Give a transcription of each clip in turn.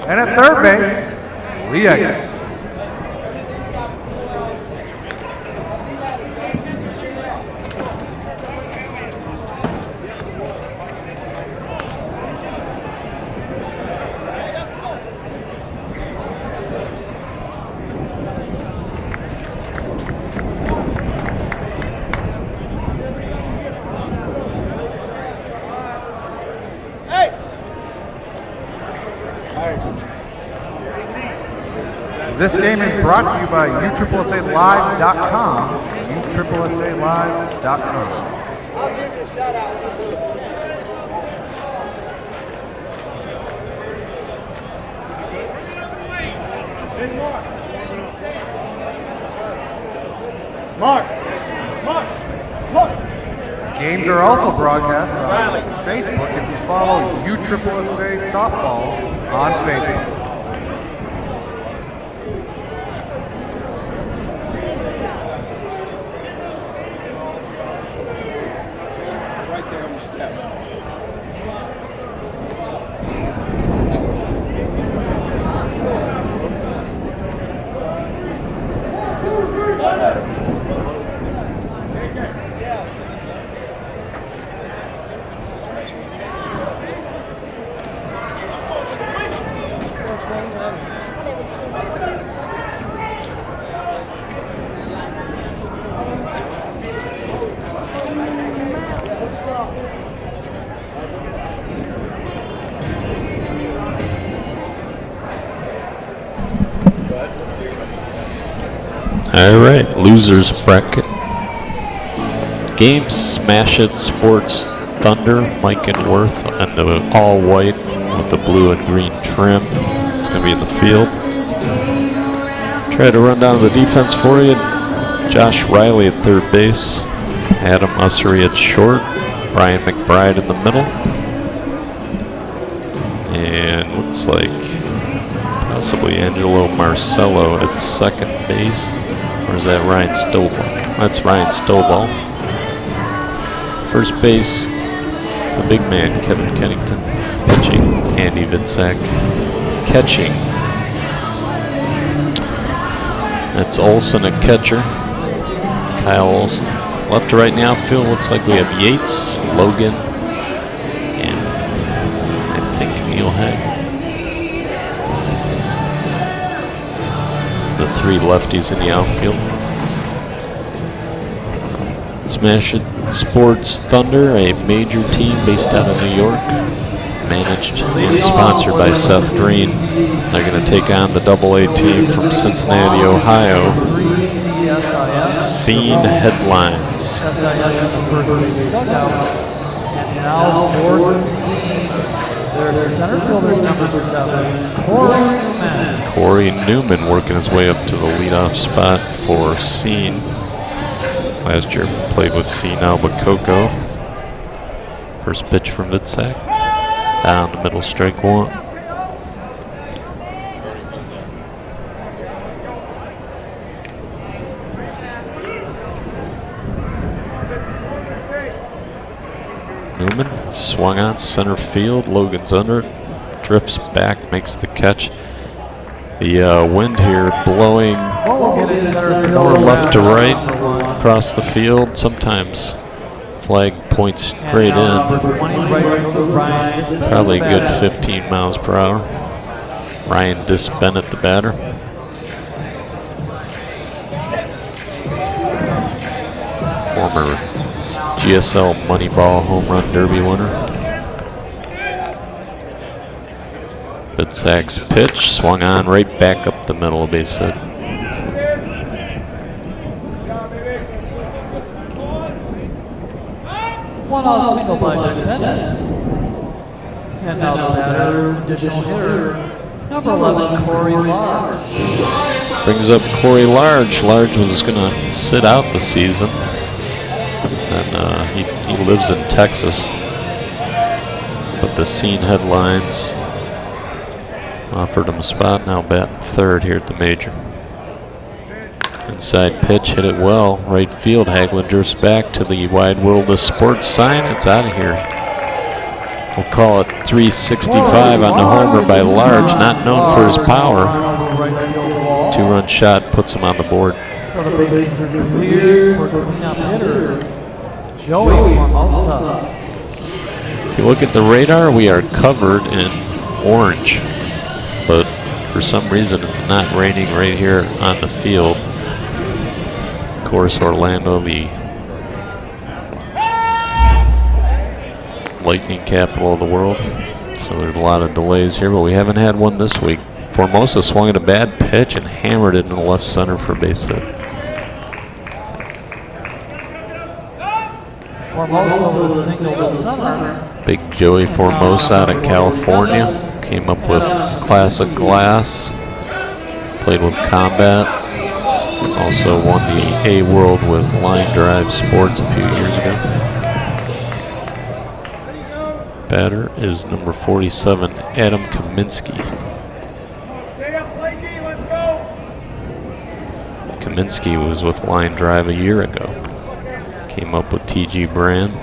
And at third base, Lee Eggers. This game is brought to you by USSSALive.com. USSSALive.com. I'll give you a shout out. Mark. Games are also broadcast on Facebook if you follow USSSA Softball on Facebook. All right, losers bracket. Game Smash It Sports Thunder, Mike and Worth, and the all white with the blue and green trim. It's going to be in the field. Try to run down the defense for you. Josh Riley at third base, Adam Ussery at short, Brian McBride in the middle, and looks like possibly Angelo Marcello at second base. Or is that Ryan Stovall? That's Ryan Stovall. First base, the big man, Kevin Kennington. Pitching, Andy Vitzak. Catching, that's Olson at catcher. Kyle Olson. Left to right in the outfield, looks like we have Yates, Logan, and I think Neil Hague. The three lefties in the outfield. Smash It Sports Thunder, a major team based out of New York, managed and sponsored by Seth Green. They're going to take on the AA team from Cincinnati, Ohio. Scene Headlines. And now for Scene, their center fielder number 7, Corey Newman. Corey Newman working his way up to the leadoff spot for Scene. Last year played with Scene Albuquerque. First pitch from Vitzak. Down the middle, strike one. Newman swung on center field. Logan's under it. Drifts back, makes the catch. The wind here blowing more left to right across the field. Sometimes flag points straight in. Probably a good 15 miles per hour. Ryan Disbennett, the batter. Former GSL Moneyball Home Run Derby winner. Vitzak's pitch swung on right back up the middle, base hit. One out single by Disbennett. And now the batter, additional hitter, number 11, Corey Large. Brings up Corey Large. Large was going to sit out the season. And he lives in Texas. But the Scene Headlines offered him a spot, now batting third here at the major. Inside pitch, hit it well. Right field, Hagelin drifts back to the Wide World of Sports sign. It's out of here. We'll call it 365 on the homer by Large, not known for his power. 2-run shot puts him on the board. So the bases are cleared for cleanup hitter, Joey Formosa. If you look at the radar, we are covered in orange, but for some reason it's not raining right here on the field. Of course, Orlando, the lightning capital of the world, so there's a lot of delays here, but we haven't had one this week. Formosa swung at a bad pitch and hammered it in the left center for a base hit. Formosa was single to center. Big Joey Formosa out of California. Came up with classic glass. Played with Combat. Also won the A World with Line Drive Sports a few years ago. Batter is number 47, Adam Kaminsky. Kaminsky was with Line Drive a year ago. Came up with TG Brand.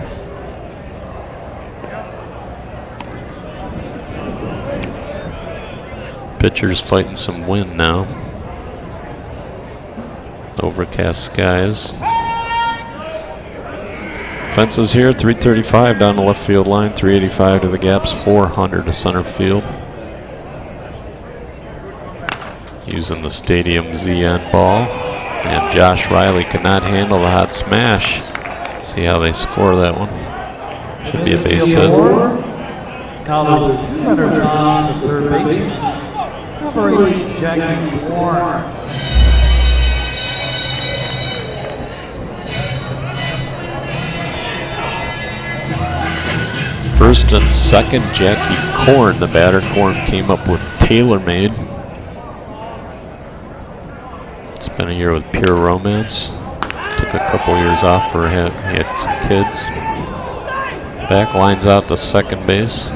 Pitcher's fighting some wind now. Overcast skies. Fences here, 335 down the left field line, 385 to the gaps, 400 to center field. Using the stadium ZN ball. And Josh Riley could not handle the hot smash. See how they score that one. Should be a base hit. Now there's 2 runners on the third base. Number 8, Jackie Warren. First and second, Jackie Korn. The batter. Korn came up with TaylorMade. It's been a year with Pure Romance. Took a couple years off for him. He had some kids. Back lines out to second base.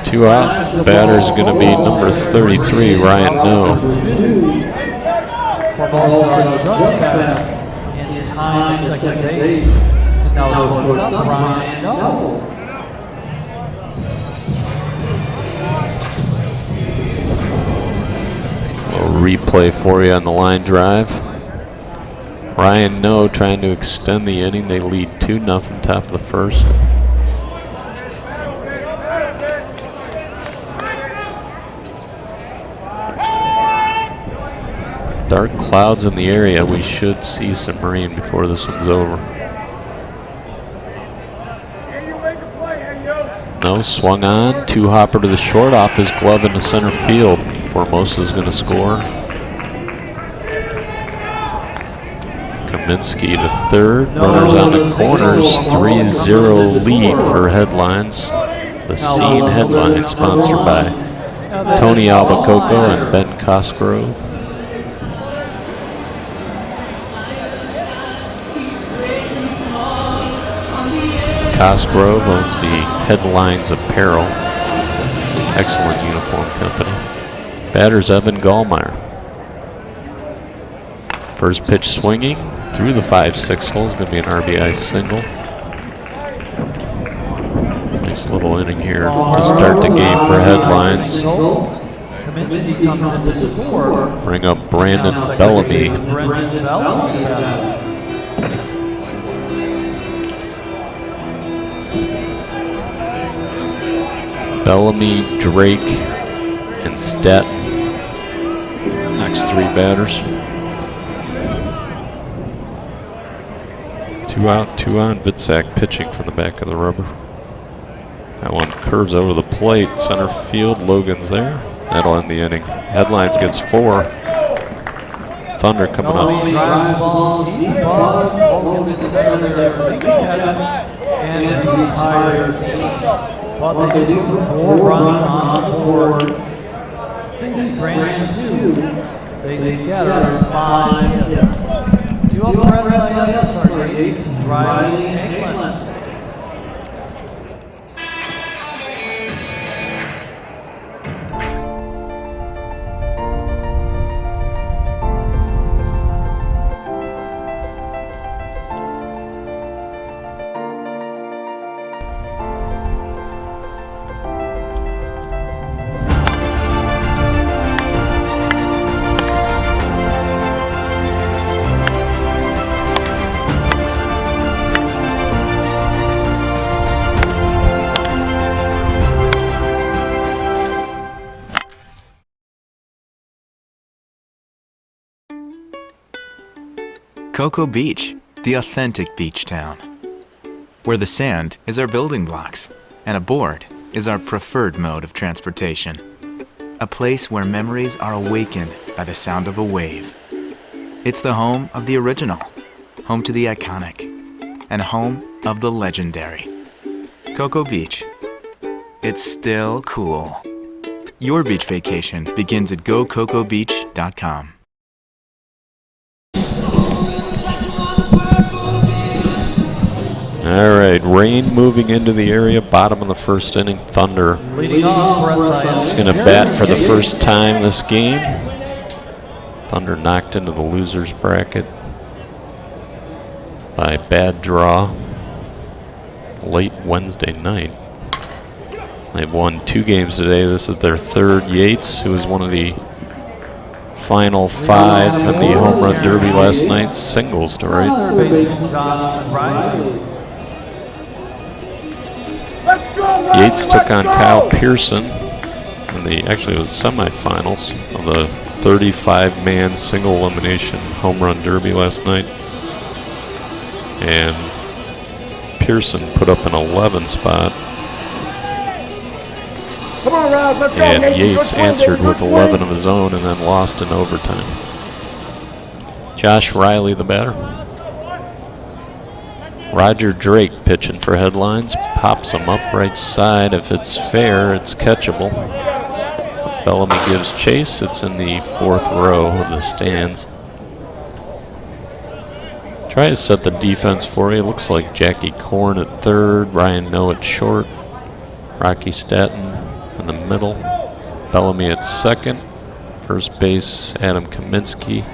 2 out. Batter's going to be number 33, Ryan No. Formosa just back in time at second base. And now goes up Ryan No. Replay for you on the line drive. Ryan No trying to extend the inning. They lead 2-0 top of the first. Dark clouds in the area. We should see some rain before this one's over. No, swung on. 2-hopper to the short, off his glove into center field. Formosa's going to score. Kaminsky to third. Runners on the corners. 3-0 lead for headlines. The Scene headline sponsored by Tony Albacoco and Ben Cosgrove. Cosgrove owns the Headlines Apparel. Excellent uniform company. Batter's Evan Gallmeyer. First pitch swinging through the 5-6 hole. Is going to be an RBI single. Nice little inning here to start the game for Headlines. Bring up Brandon Bellamy. Bellamy, Drake, and Stetton. Next 3 batters. 2 out, 2 on. Vitsak pitching from the back of the rubber. That one curves over the plate. Center field. Logan's there. That'll end the inning. Headlines gets 4. Thunder coming up. But they do 4 runs on the board. They strand 2. They scatter 5 hits. 2 up for SIS are Gates, Riley, and England. Cocoa Beach, the authentic beach town, where the sand is our building blocks and a board is our preferred mode of transportation. A place where memories are awakened by the sound of a wave. It's the home of the original, home to the iconic, and home of the legendary. Cocoa Beach. It's still cool. Your beach vacation begins at gococobeach.com. All right, rain moving into the area, bottom of the first inning. Thunder Leading off for SIS. is going to bat for the first time this game. Thunder knocked into the loser's bracket by bad draw late Wednesday night. They've won 2 games today. This is their third. Yates, who was one of the final 5 in the home run derby last night, singles to right. Yates took on Kyle Pearson in the, actually it was semifinals of the 35-man single elimination home run derby last night. And Pearson put up an 11 spot. Come on, Rob, let's go. And Yates answered with 11 of his own and then lost in overtime. Josh Riley, the batter. Roger Drake pitching for headlines. Pops him up right side. If it's fair, it's catchable. Bellamy gives chase. It's in the 4th row of the stands. Try to set the defense for you. Looks like Jackie Korn at 3rd, Ryan Noe at short, Rocky Staton in the middle, Bellamy at 2nd, first base Adam Kaminsky,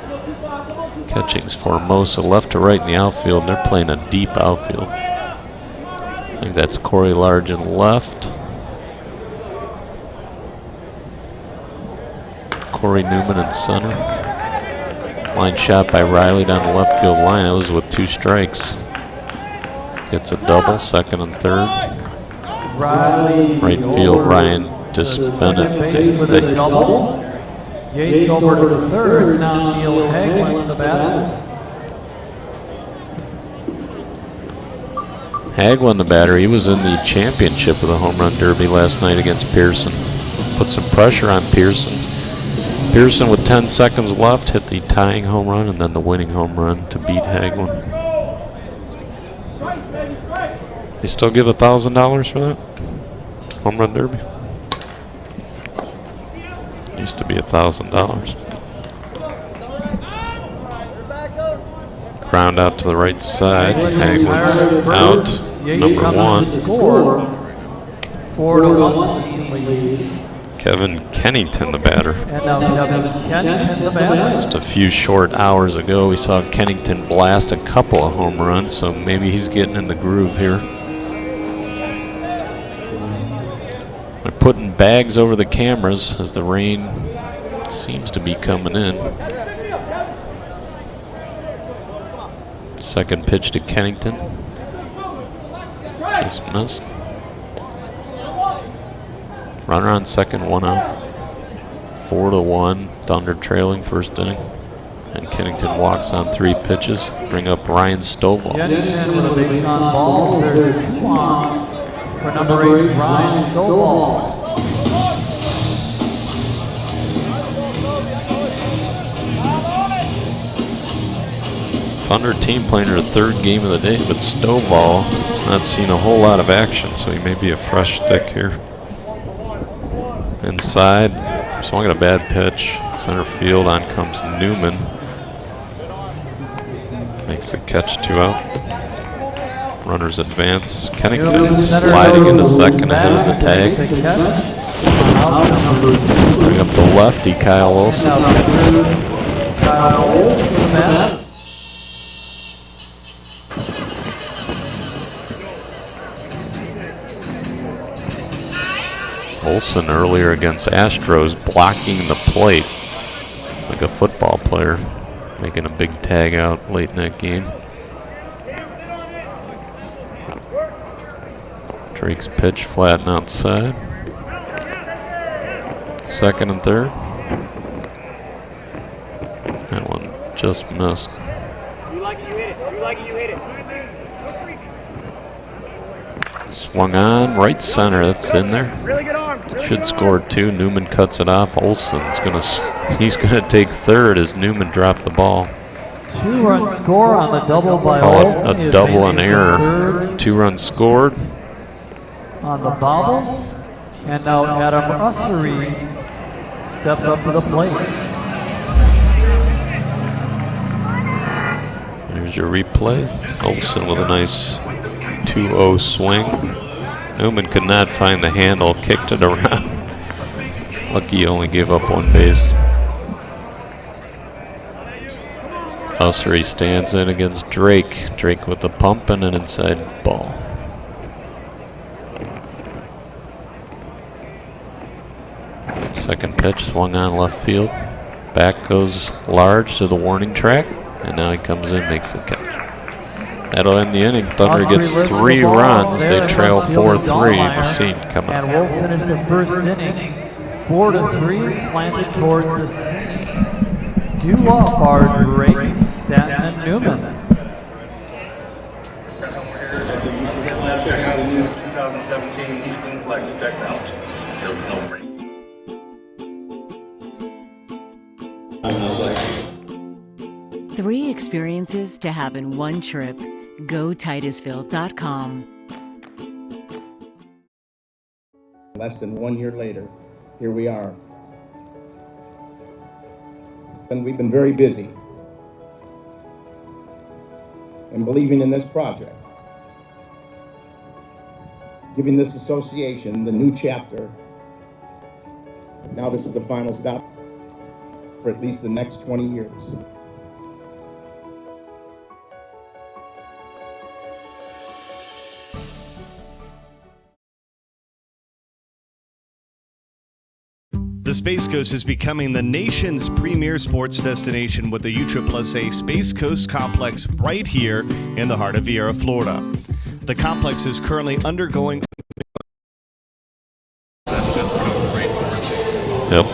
catching's Formosa, left to right in the outfield, and they're playing a deep outfield. I think that's Corey Largent left, Corey Newman in center. Line shot by Riley down the left field line. It was with 2 strikes. Gets a double, 2nd and 3rd. Right field, Ryan Disbennett. Yates over to 3rd. Now Neil Hagelin, the batter. Hagelin, the batter, he was in the championship of the home run derby last night against Pearson. Put some pressure on Pearson. Pearson with 10 seconds left hit the tying home run and then the winning home run to beat Hagelin. They still give $1,000 for that home run derby? Used to be $1,000. Ground out to the right side. Hagelin's out. Number 1. 4-1 lead. Kevin Kennington, the batter. And now Kevin Kennington, the batter. Just a few short hours ago, we saw Kennington blast a couple of home runs, so maybe he's getting in the groove here. They're putting bags over the cameras as the rain seems to be coming in. Second pitch to Kennington. Just missed. Runner on second, 1 out. 4-1, Thunder trailing first inning. And Kennington walks on 3 pitches. Bring up Ryan Stovall. Kennington with a base on balls. There's 2 on for number 8, Ryan Stovall. Thunder team playing their 3rd game of the day, but Stovall has not seen a whole lot of action, so he may be a fresh stick here. Inside, swung at a bad pitch. Center field, on comes Newman. Makes the catch, 2 out. Runners advance. Kennington sliding into second ahead of the tag. Bring up the lefty, Kyle Olson. Olson earlier against Astros blocking the plate like a football player, making a big tag out late in that game. Drake's pitch flat and outside. Second and 3rd. That one just missed. like it, you hit it. Swung on, right center, that's in there. Really good arm. Really Should good score arm. 2. Newman cuts it off. He's gonna take third as Newman dropped the ball. 2-run score on the double by Call Olsen. it a He double and advances to error. third 2 runs scored. on the bobble. And now Adam Ussery steps up to the plate. There's your replay. Olsen with a nice 2-0 swing. Newman could not find the handle, kicked it around. Lucky he only gave up 1 base. Ussery stands in against Drake. Drake with the pump and an inside ball. Second pitch swung on left field. Back goes Large to the warning track, and now he comes in, makes the catch. That'll end the inning. Thunder gets 3 runs. They trail 4-3 in the scene coming And up. we'll finish the first inning 4-3, slanted towards the scene. Due off are Drake, Stanton, and Newman. Check out the new 2017 Easton Flex deck mount. There's no ring. Three experiences to have in one trip. Go Titusville.com. Less than 1 year later, here we are. And we've been very busy in believing in this project, giving this association the new chapter. Now this is the final stop for at least the next 20 years. The Space Coast is becoming the nation's premier sports destination with the USSSA Space Coast Complex right here in the heart of Viera, Florida. The complex is currently undergoing. Yep.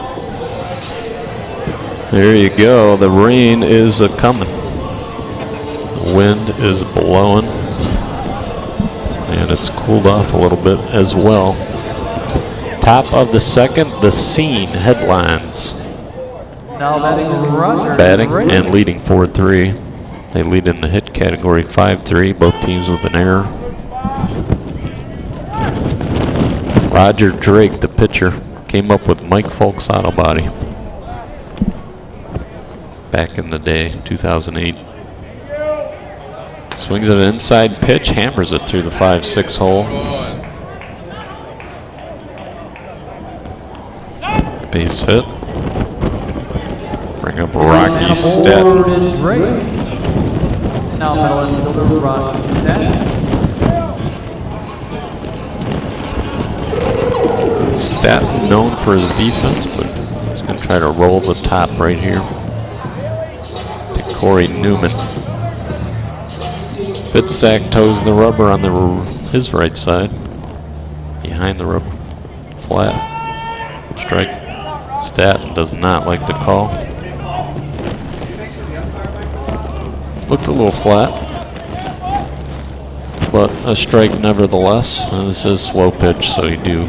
There you go. The rain is a-coming. Wind is blowing. And it's cooled off a little bit as well. Top of the second, the scene headlines. Now batting Roger. Batting and leading 4-3. They lead in the hit category 5-3, both teams with an error. Roger Drake, the pitcher, came up with Mike Folk's auto body back in the day, 2008. Swings at an inside pitch, hammers it through the 5-6 hole. Base hit. Bring up Rocky Stanton. Now middle infielder Rocky Stanton. Stanton known for his defense, but he's going to try to roll the top right here to Corey Newman. Fitzsack toes the rubber on his right side. Behind the rubber. Flat. Strike. Stanton does not like the call. Looked a little flat, but a strike nevertheless. And this is slow pitch, so you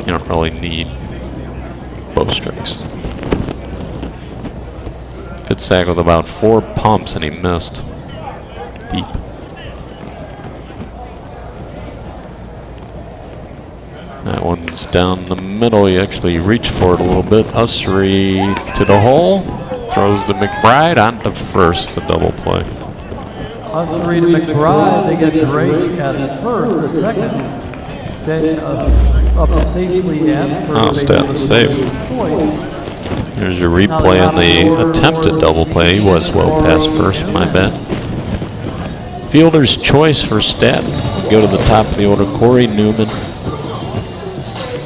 don't really need both strikes. Fitzsack with about 4 pumps and he missed deep. That one's down the middle. He actually reached for it a little bit. Ussery to the hole. Throws to McBride onto first, the double play. Ussery to McBride. They get Drake at first, the second. Stay up safely at first. Oh, Stanton safe. Here's your replay on the attempted double play. He was well past first, my bad. Fielder's choice for Stanton. We go to the top of the order. Corey Newman,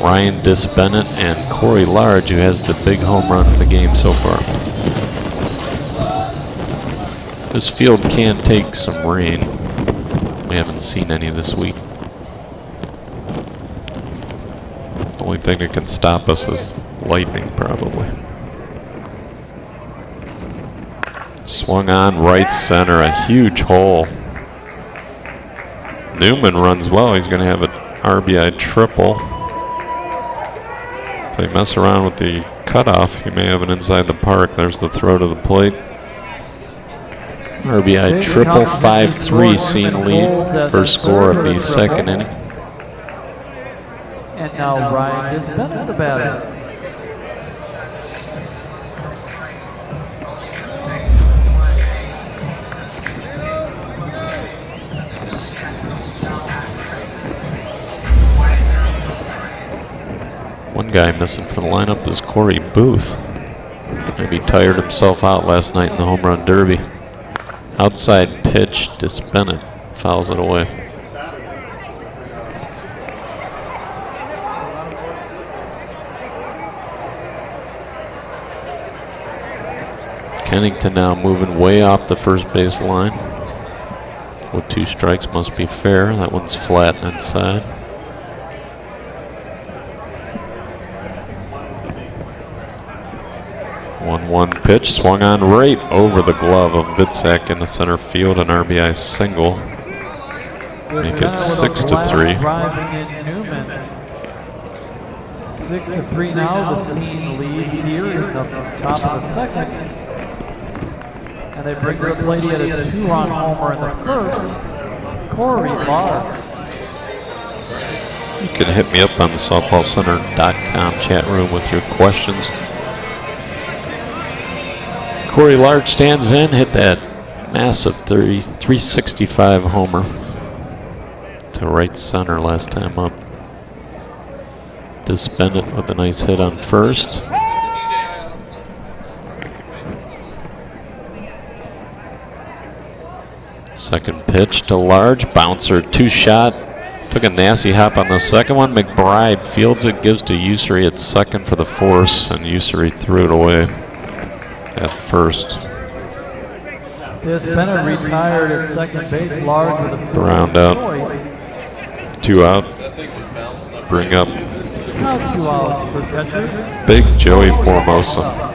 Ryan Dis-Bennett, and Corey Large, who has the big home run of the game so far. This field can take some rain. We haven't seen any this week. The only thing that can stop us is lightning, probably. Swung on right center, a huge hole. Newman runs well. He's going to have an RBI triple. If they mess around with the cutoff, he may have an inside the park. There's the throw to the plate. RBI triple, 5-3, Scene lead. First score of the second inning. And now Ryan Dispenza, the batter. One guy missing from the lineup is Corey Booth. Maybe tired himself out last night in the home run derby. Outside pitch, Bennett fouls it away. Kennington now moving way off the first base line. With 2 strikes must be fair. That one's flat and inside. One pitch swung on right over the glove of Vitsak in the center field, an RBI single. Make it 6-3. 6-3 now. The Scene lead here in the top of the second, and they bring the plate at a 2-run homer in the first. Corey Barr. You can hit me up on the softballcenter.com chat room with your questions. Corey Large stands in, hit that massive 365 homer to right center last time up. Bennett with a nice hit on first. Second pitch to Large, bouncer, 2-shot. Took a nasty hop on the second one. McBride fields it, gives to Ussery at second for the force, and Ussery threw it away at first. Bennett retired at second base. Large with a round out. 2 out. Bring up now 2 outs for catcher. Big Joey Formosa.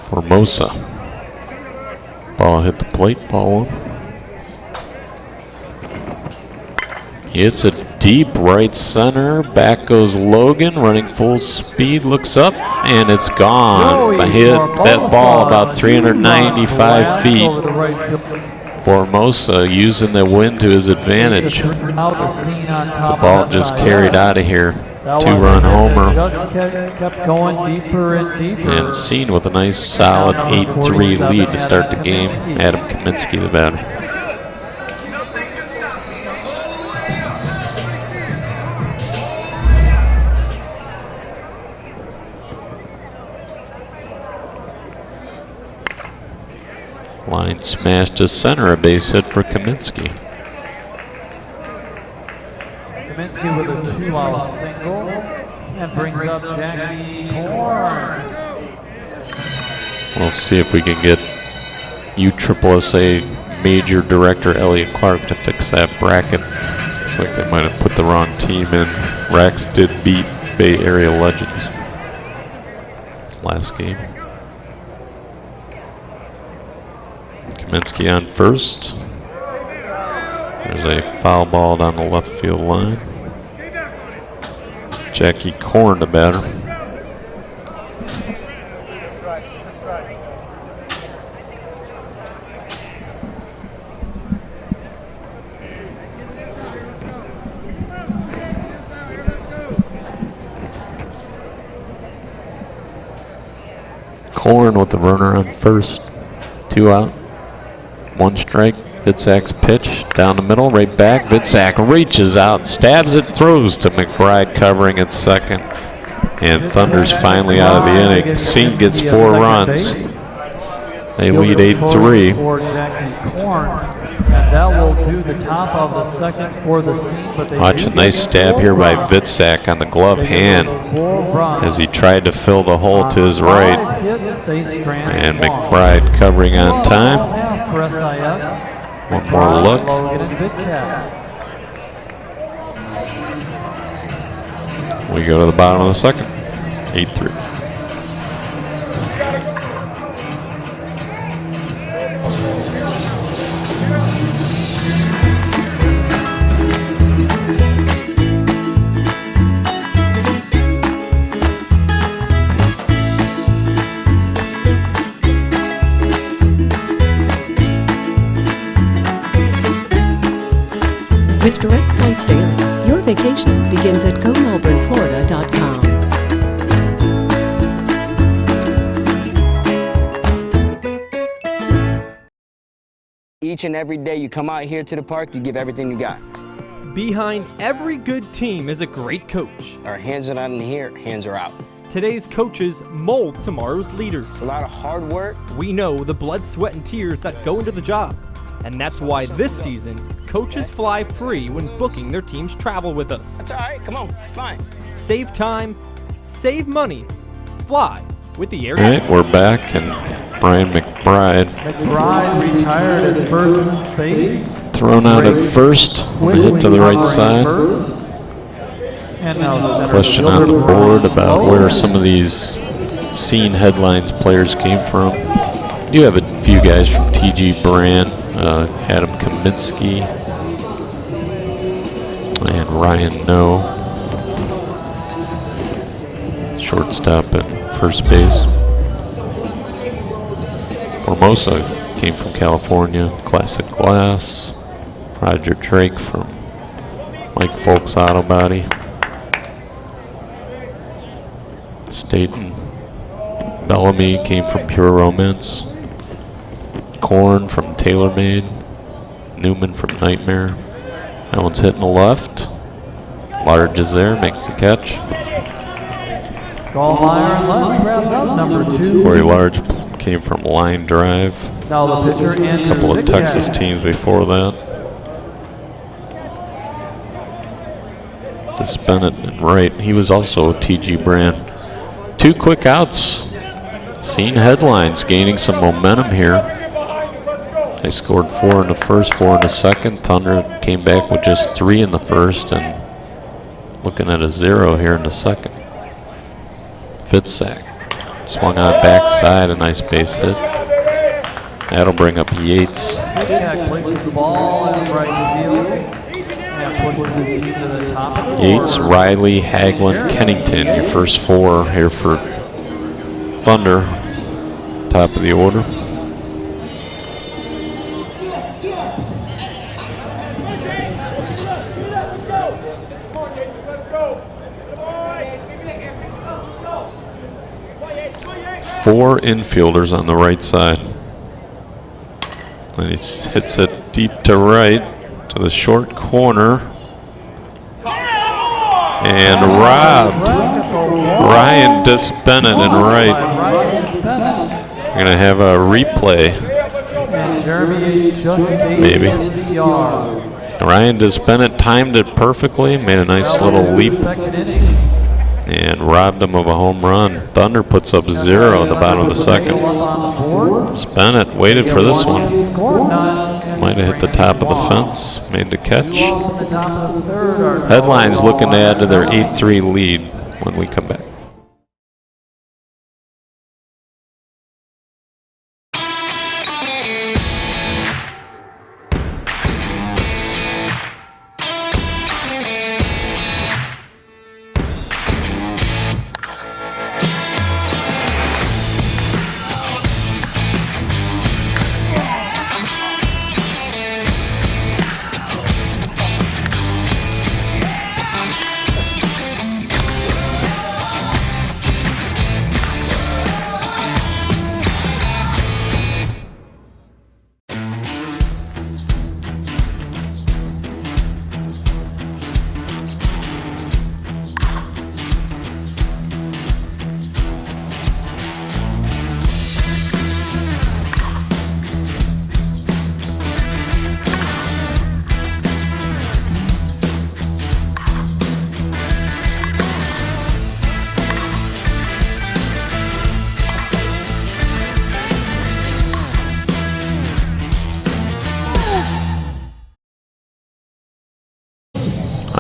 Formosa. Ball hit the plate, ball 1. It's a deep right center. Back goes Logan, running full speed, looks up, and it's gone. Hit that ball about 395 feet. Formosa using the wind to his advantage. The ball just carried out of here. 2-run homer. Just kept going deeper and deeper. And Scene with a nice solid 8-3 lead to start the game. Adam Kaminsky, the batter. Line smashed to center, a base hit for Kaminsky. Kaminsky with a 2-out single and brings up Jackie Korn. We'll see if we can get USSSA Major Director Elliot Clark to fix that bracket. Looks like they might have put the wrong team in. Rax did beat Bay Area Legends last game. Kaminsky on first. There's a foul ball down the left field line. Jackie Korn, the batter. Korn with the runner on first. 2 out. 1 strike. Vitsak's pitch down the middle, right back. Vitsak reaches out, stabs it, throws to McBride covering at second. And Thunder's finally out of the inning. Scene gets 4 runs. They lead 8-3. For Jackie Korn, and that will do the top of the second for the scene. But Watch a nice stab here by Vitsak on the glove hand as he tried to fill the hole to his right. And McBride covering on time. For SIS. One more look. We go to the bottom of the second. 8-3. With direct flights daily, your vacation begins at GoMelbourneFlorida.com. Each and every day you come out here to the park, you give everything you got. Behind every good team is a great coach. Our hands are not in here, hands are out. Today's coaches mold tomorrow's leaders. A lot of hard work. We know the blood, sweat, and tears that go into the job. And that's why this season, coaches fly free when booking their team's travel with us. That's all right, come on, it's fine. Save time, save money, fly with the air. All right, we're back, and Brian McBride. McBride retired at first base. Thrown out at first, and a hit to the right side. Question on the board about where some of these scene headlines players came from. We do have a few guys from TG Brand. Adam Kaminsky and Ryan No, shortstop and first base. Formosa came from California, Classic Glass. Roger Drake from Mike Folks Auto Body. Staten Bellamy came from Pure Romance. Korn from TaylorMade, Newman from Nightmare. That one's hitting the left. Large is there, makes the catch. Gallmeyer left, grabs up number 2. Corey Large came from Line Drive. Now the pitcher A couple of Texas teams before that. This Bennett and Wright, he was also a TG Brand. 2 quick outs. Scene headlines gaining some momentum here. They scored 4 in the first, 4 in the second. Thunder came back with just 3 in the first and looking at a 0 here in the second. Vitsak swung on backside, a nice base hit. That'll bring up Yates. Places the ball in right field and pushes it to the top of the Yates, Riley, Hagelin, Kennington, your first 4 here for Thunder. Top of the order. Four infielders on the right side. And he hits it deep to right to the short corner. And robbed. Ryan Bennett and right. We're going to have a replay. Maybe. Ryan Bennett timed it perfectly, made a nice little leap, and robbed him of a home run. Thunder puts up 0 at the bottom of the second. Bennett waited for this one. Might have hit the top of the fence, made the catch. Headlines looking to add to their 8-3 lead when we come back.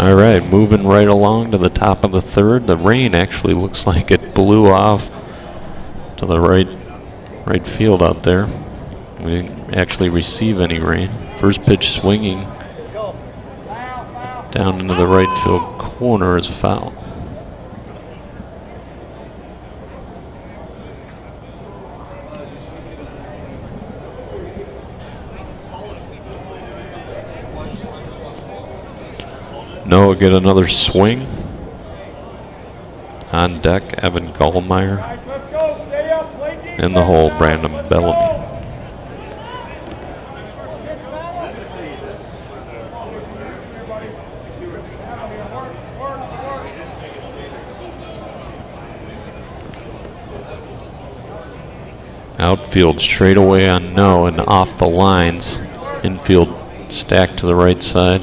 All right, moving right along to the top of the third. The rain actually looks like it blew off to the right field out there. We didn't actually receive any rain. First pitch swinging down into the right field corner is foul. Noah get another swing. On deck, Evan Gallmeyer. In the hole, Brandon Bellamy. Outfield straight away on no and off the lines. Infield stacked to the right side.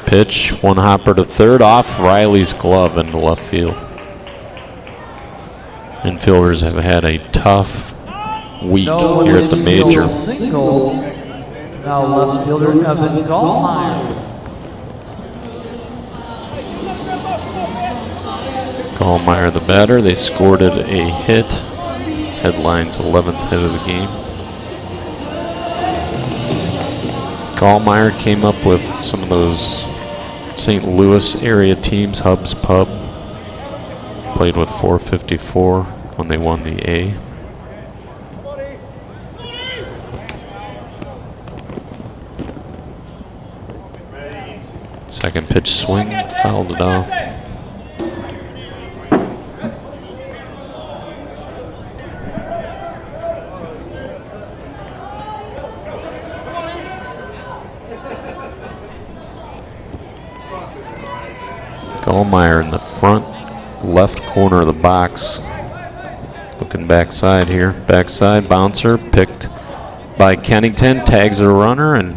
Pitch, one hopper to third, off Riley's glove into left field. Infielders have had a tough week here at the major. Single. Now left fielder Evan Gallmeyer. Gallmeyer the batter. They scored a hit. Headlines 11th hit of the game. Gallmeyer came up with some of those St. Louis area teams, Hub's Pub. Played with 454 when they won the A. Second pitch swing, fouled it off. Gallmeyer in the front left corner of the box. Looking backside here. Backside bouncer picked by Kennington. Tags a runner, and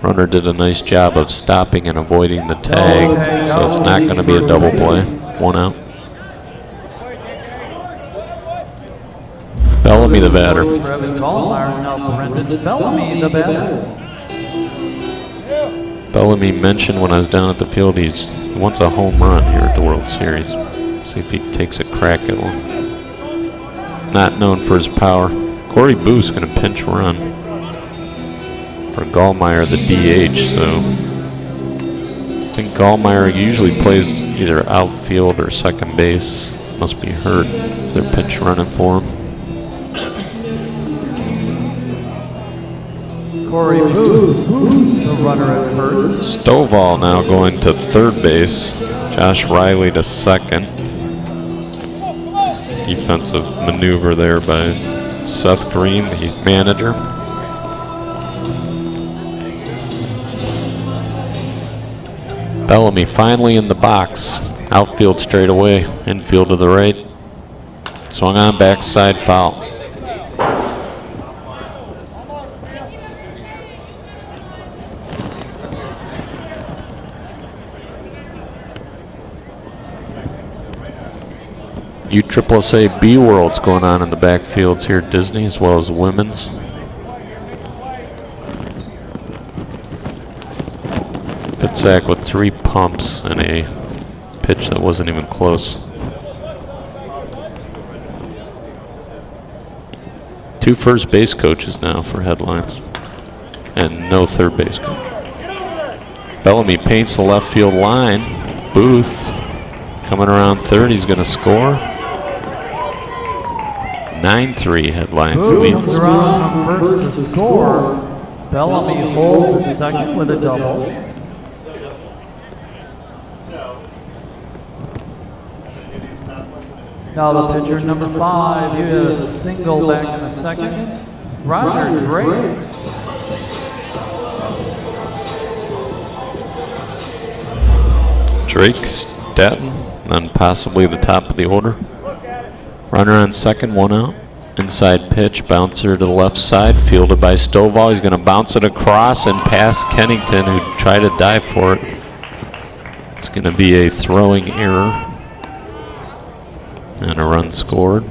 runner did a nice job of stopping and avoiding the tag. So it's not going to be a double play. One out. Bellamy the batter. Bellamy mentioned when I was down at the field he wants a home run here at the World Series. See if he takes a crack at one. Not known for his power. Corey Booth's going to pinch run for Gallmeyer, the DH. So I think Gallmeyer usually plays either outfield or second base. Must be hurt if they're pinch running for him. Corey Booth, the runner at first. Stovall now going to third base. Josh Riley to second. Defensive maneuver there by Seth Green, the manager. Bellamy finally in the box. Outfield straight away. Infield to the right. Swung on, backside, foul. USSSA B Worlds going on in the backfields here at Disney, as well as women's. Pitsack with 3 pumps and a pitch that wasn't even close. 2 first base coaches now for headlines, and no third base coach. Bellamy paints the left field line. Booth coming around third, he's going to score. 9-3 headlines leads. Comes around from first to score. Bellamy holds at second with a double. Now the pitcher number 5, he had a single back in the second. Roger Drake. Drake, Staton, and then possibly the top of the order. Runner on second, 1 out. Inside pitch, bouncer to the left side, fielded by Stovall. He's going to bounce it across and past Kennington, who tried to dive for it. It's going to be a throwing error. And a run scored.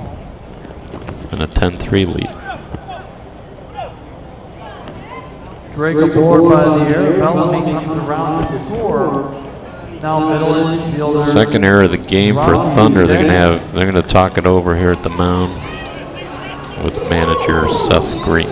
And a 10-3 lead. Drake aboard by the air. Bellamy comes around to score. Now middle infielder. Second error of the game for Thunder. They're gonna talk it over here at the mound with manager Seth Green.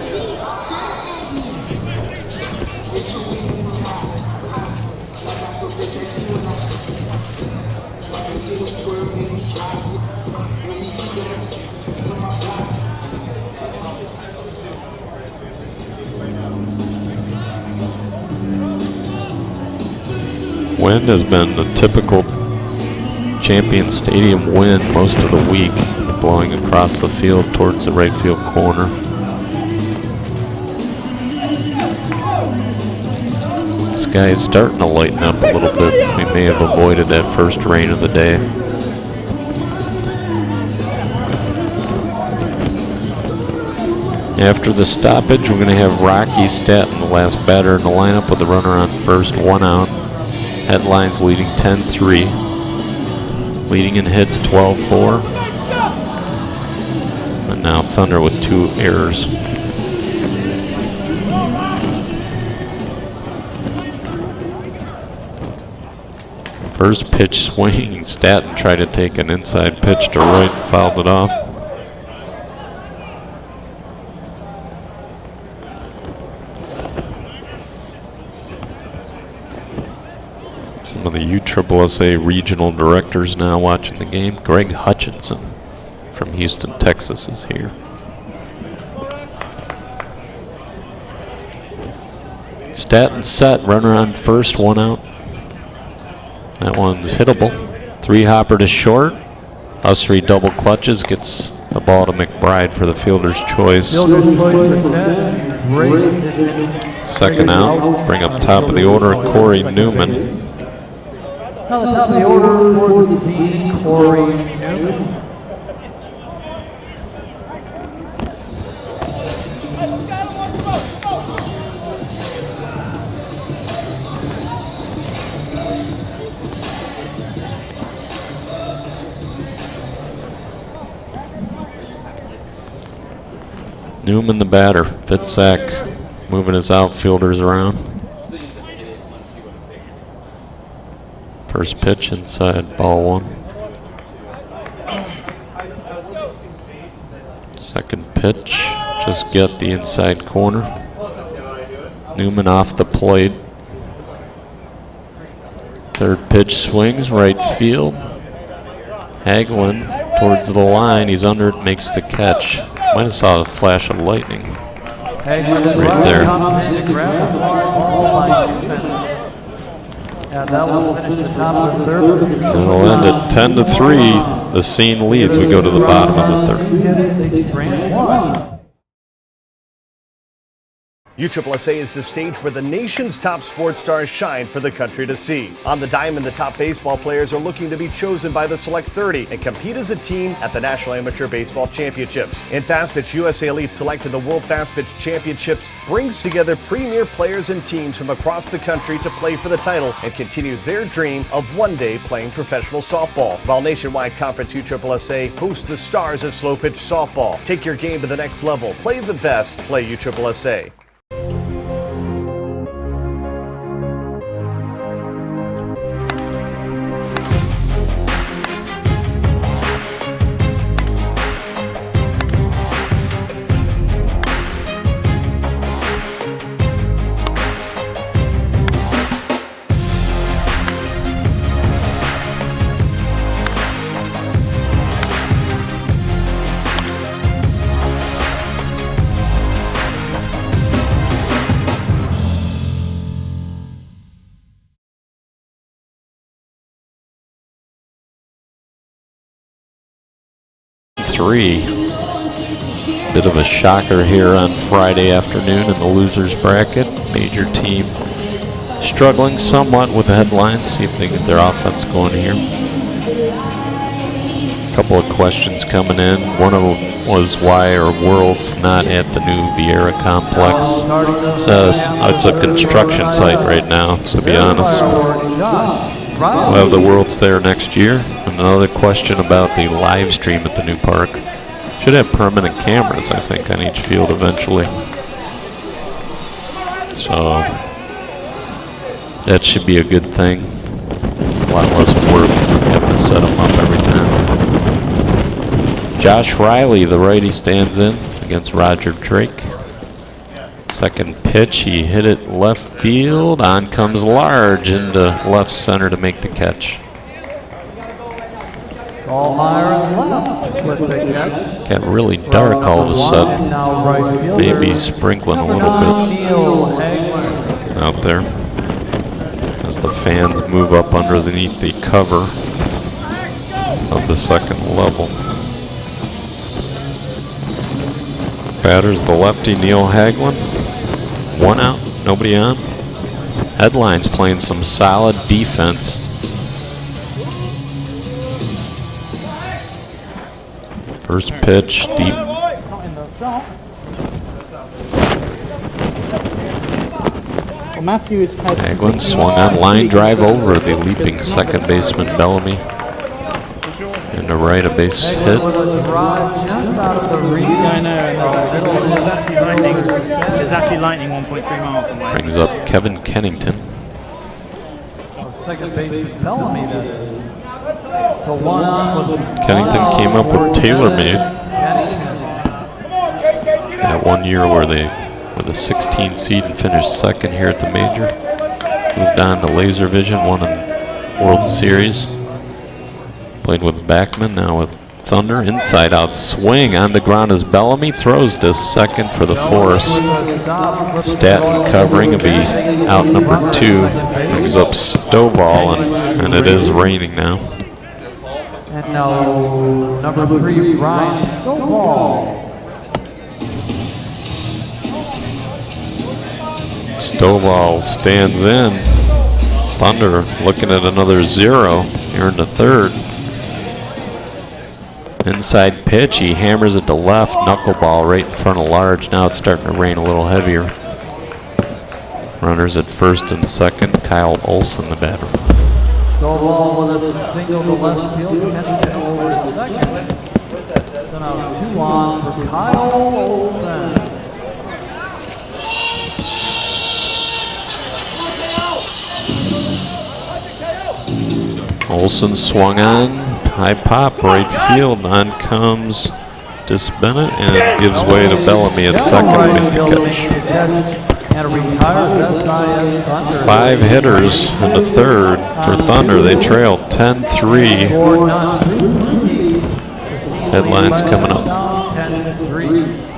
Wind has been the typical Champion Stadium wind most of the week, blowing across the field towards the right field corner. Sky is starting to lighten up a little bit. We may have avoided that first rain of the day. After the stoppage, we're going to have Rocky Staton, the last batter in the lineup, with the runner on first, 1 out. Headlines leading 10-3. Leading in hits 12-4. And now Thunder with 2 errors. First pitch swinging. Staton tried to take an inside pitch to right and fouled it off. Some of the USSSA regional directors now watching the game. Greg Hutchinson from Houston, Texas is here. Staton set, runner on first, 1 out. That one's hittable. 3-hopper to short. Usry double clutches, gets the ball to McBride for the fielder's choice. Second out, bring up top of the order, Corey Newman. Now the top of the order for the scene, Corey Newman. Newman the batter. Fitzak moving his outfielders around. First pitch inside, ball 1. Second pitch, just get the inside corner. Newman off the plate. Third pitch swings, right field. Hagelin towards the line, he's under it, makes the catch. Might have saw a flash of lightning right there. That'll finish the top of the third. It'll end at 10-3. The scene leads. We go to the bottom of the third. USSSA is the stage where the nation's top sports stars shine for the country to see. On the diamond, the top baseball players are looking to be chosen by the Select 30 and compete as a team at the National Amateur Baseball Championships. In Fast Pitch, USA Elite Select and the World Fast Pitch Championships brings together premier players and teams from across the country to play for the title and continue their dream of one day playing professional softball. While Nationwide Conference USSSA hosts the stars of slow pitch softball. Take your game to the next level. Play the best. Play USSSA. Bit of a shocker here on Friday afternoon in the losers bracket. Major team struggling somewhat with the headlines. See if they get their offense going here. A couple of questions coming in. One of them was why are Worlds not at the new Vieira complex? So it's a construction site right now, to be honest. We'll have the Worlds there next year. Another question about the live stream at the new park. Should have permanent cameras, I think, on each field eventually. So that should be a good thing. A lot less work having to set them up every time. Josh Riley, the righty, stands in against Roger Drake. Second pitch, he hit it left field. On comes Large into left center to make the catch. Allmeyer left. Split big catch. Got really dark all of a sudden. Maybe sprinkling a little bit out there as the fans move up underneath the cover of the second level. Batters the lefty Neil Hagelin. 1 out, nobody on. Headlines playing some solid defense. First pitch, deep. Hagelin swung on, line drive over the leaping second baseman Bellamy. And a right, a base hit. I know. There's actually lightning 1.3 miles from there. Brings up Kevin Kennington. Second baseman Bellamy, that is. So 1 on with Kennington came up with TaylorMade. That 1 year where they were the 16 seed and finished second here at the major. Moved on to Laser Vision, won a World Series. Played with Backman, now with Thunder. Inside out swing on the ground as Bellamy throws to second for the force. Statton covering, will be out number 2. Brings up Stovall, and it is raining now. And now number 3, Brian Stovall. Stovall stands in. Thunder looking at another 0 here in the third. Inside pitch, he hammers it to left, knuckleball right in front of Large. Now it's starting to rain a little heavier. Runners at first and second. Kyle Olson, the batter. Stovall with a single to left field. Kennington over to second. So now 2 on for Kyle Olson. Olson swung on, high pop, right field. On comes Bennett and gives way to Bellamy at second to make the catch. 5 hitters in the third for Thunder. They trailed 10-3. Headlines coming up. 10-3.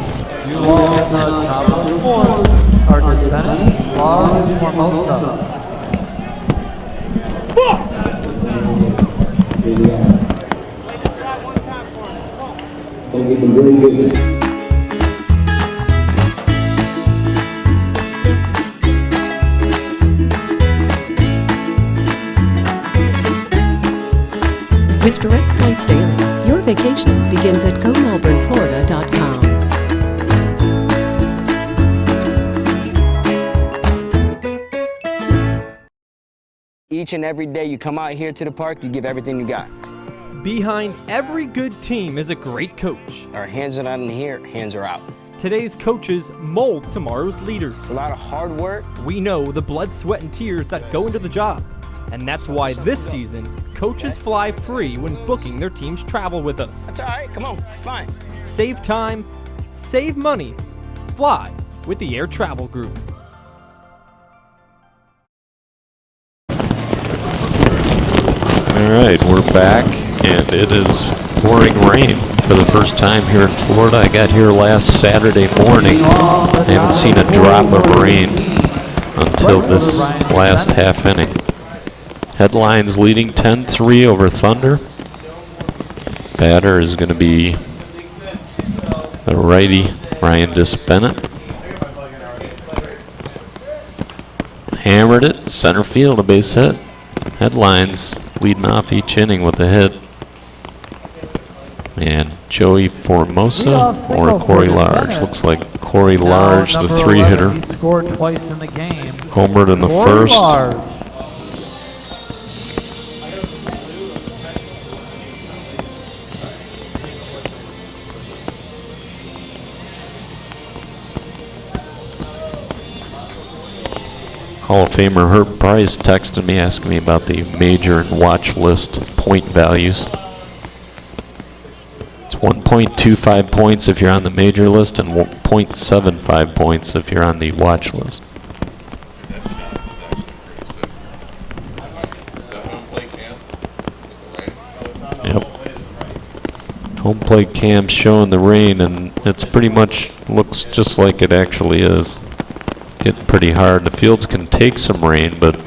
Top of the 4th are Bennett, Large, Formosa. With Direct Flights Daily, your vacation begins at GoMelbourneFlorida.com. Each and every day you come out here to the park, you give everything you got. Behind every good team is a great coach. Our hands are not in here, hands are out. Today's coaches mold tomorrow's leaders. A lot of hard work. We know the blood, sweat, and tears that go into the job. And that's why this season, coaches fly free when booking their team's travel with us. That's all right, come on, it's fine. Save time, save money, fly with the Air Travel Group. All right, we're back, and it is pouring rain for the first time here in Florida. I got here last Saturday morning. I haven't seen a drop of rain until this last half inning. Headlines leading 10-3 over Thunder. Batter is going to be the righty Ryan Bennett. Hammered it, center field, a base hit. Headlines leading off each inning with a hit. And Joey Formosa or Corey Large. Looks like Corey Large, the 3-hitter. He scored twice in the game. Homered in the first. Large. Hall of Famer Herb Price texted me asking me about the major and watch list point values. It's 1.25 points if you're on the major list and 0.75 points if you're on the watch list. Yep. Home plate cam showing the rain, and it's pretty much looks just like it actually is. Getting pretty hard. The fields can take some rain, but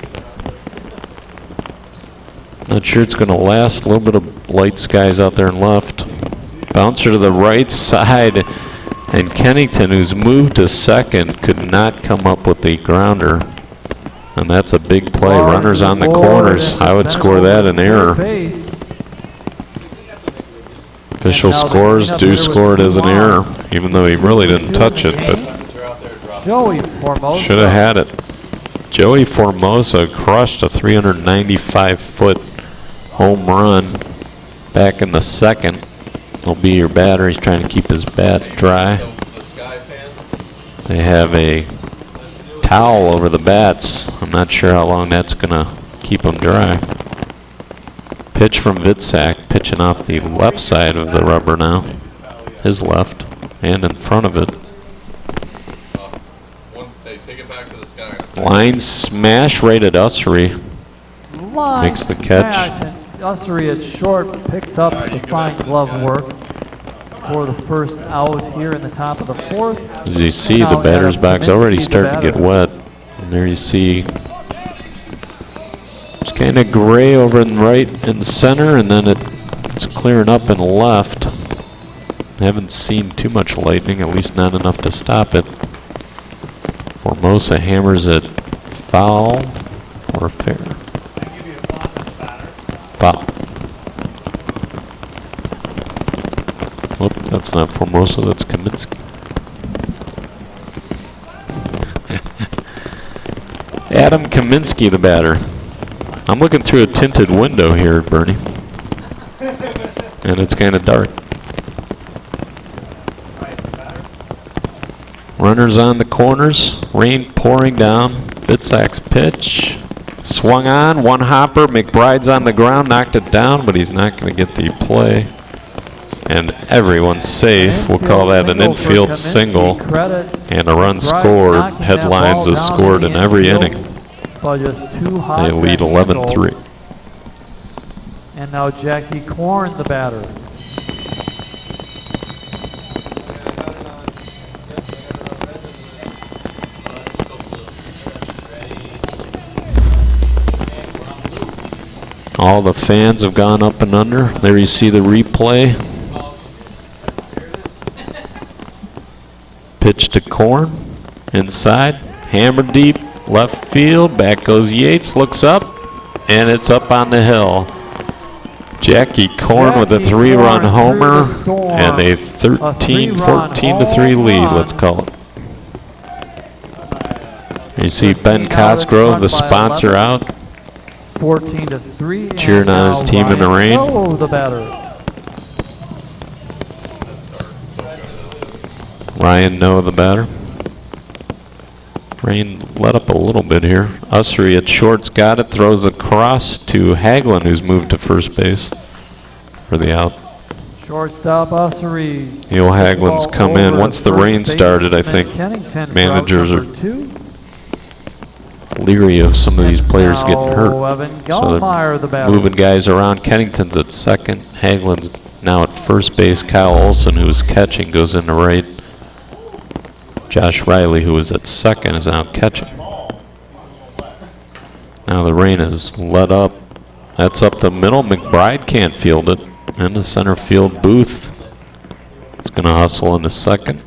not sure it's going to last. A little bit of light skies out there and left. Bouncer to the right side, and Kennington, who's moved to second, could not come up with the grounder. And that's a big play. Runners on the corners. I would score that an error. Official scores do score it as an error, even though he really didn't touch it, but Joey Formosa. should have had it. Joey Formosa crushed a 395-foot home run back in the second. Will be your batter. He's trying to keep his bat dry. They have a towel over the bats. I'm not sure how long that's going to keep them dry. Pitch from Vitsak, pitching off the left side of the rubber now. His left, and in front of it. Line smash right at Ussery. Makes the catch. Ussery at short picks up the fine glove work for the first out here in the top of the fourth. As you see, the batter's box already starting to get wet. And there you see it's kind of gray over in right and center, and then it's clearing up and left. I haven't seen too much lightning, at least not enough to stop it. Formosa hammers it foul or fair? Foul. Whoop, that's not Formosa, that's Kaminsky. Adam Kaminsky, the batter. I'm looking through a tinted window here, Bernie. And it's kind of dark. Runners on the corners, rain pouring down. Vitsak's pitch. Swung on, one hopper. McBride's on the ground, knocked it down, but he's not going to get the play. And everyone's safe. We'll call that an infield single. And a run scored. Headlines is scored in every inning. They lead 11-3. And now Jackie Korn, the batter. All the fans have gone up and under. There you see the replay. Pitch to Korn. Inside. Hammer deep. Left field. Back goes Yates. Looks up. And it's up on the hill. Jackie Korn with a 3-run homer. And a 13-14-3 lead, let's call it. You see Ben Cosgrove, the sponsor, out. 14-3. Cheering on his team in the rain. The batter. Ryan Noah, the batter. Rain let up a little bit here. Ussery at short's got it, throws across to Hagelin, who's moved to first base for the out. Shortstop Ussery. Neil Haglin's come in. Once the rain started, I think managers are leery of some of these players getting hurt. So they're moving guys around. Kennington's at second. Haglin's now at first base. Kyle Olson, who was catching, goes into right. Josh Riley, who was at second, is now catching. Now the rain is let up. That's up the middle. McBride can't field it. In the center field booth is going to hustle in the second.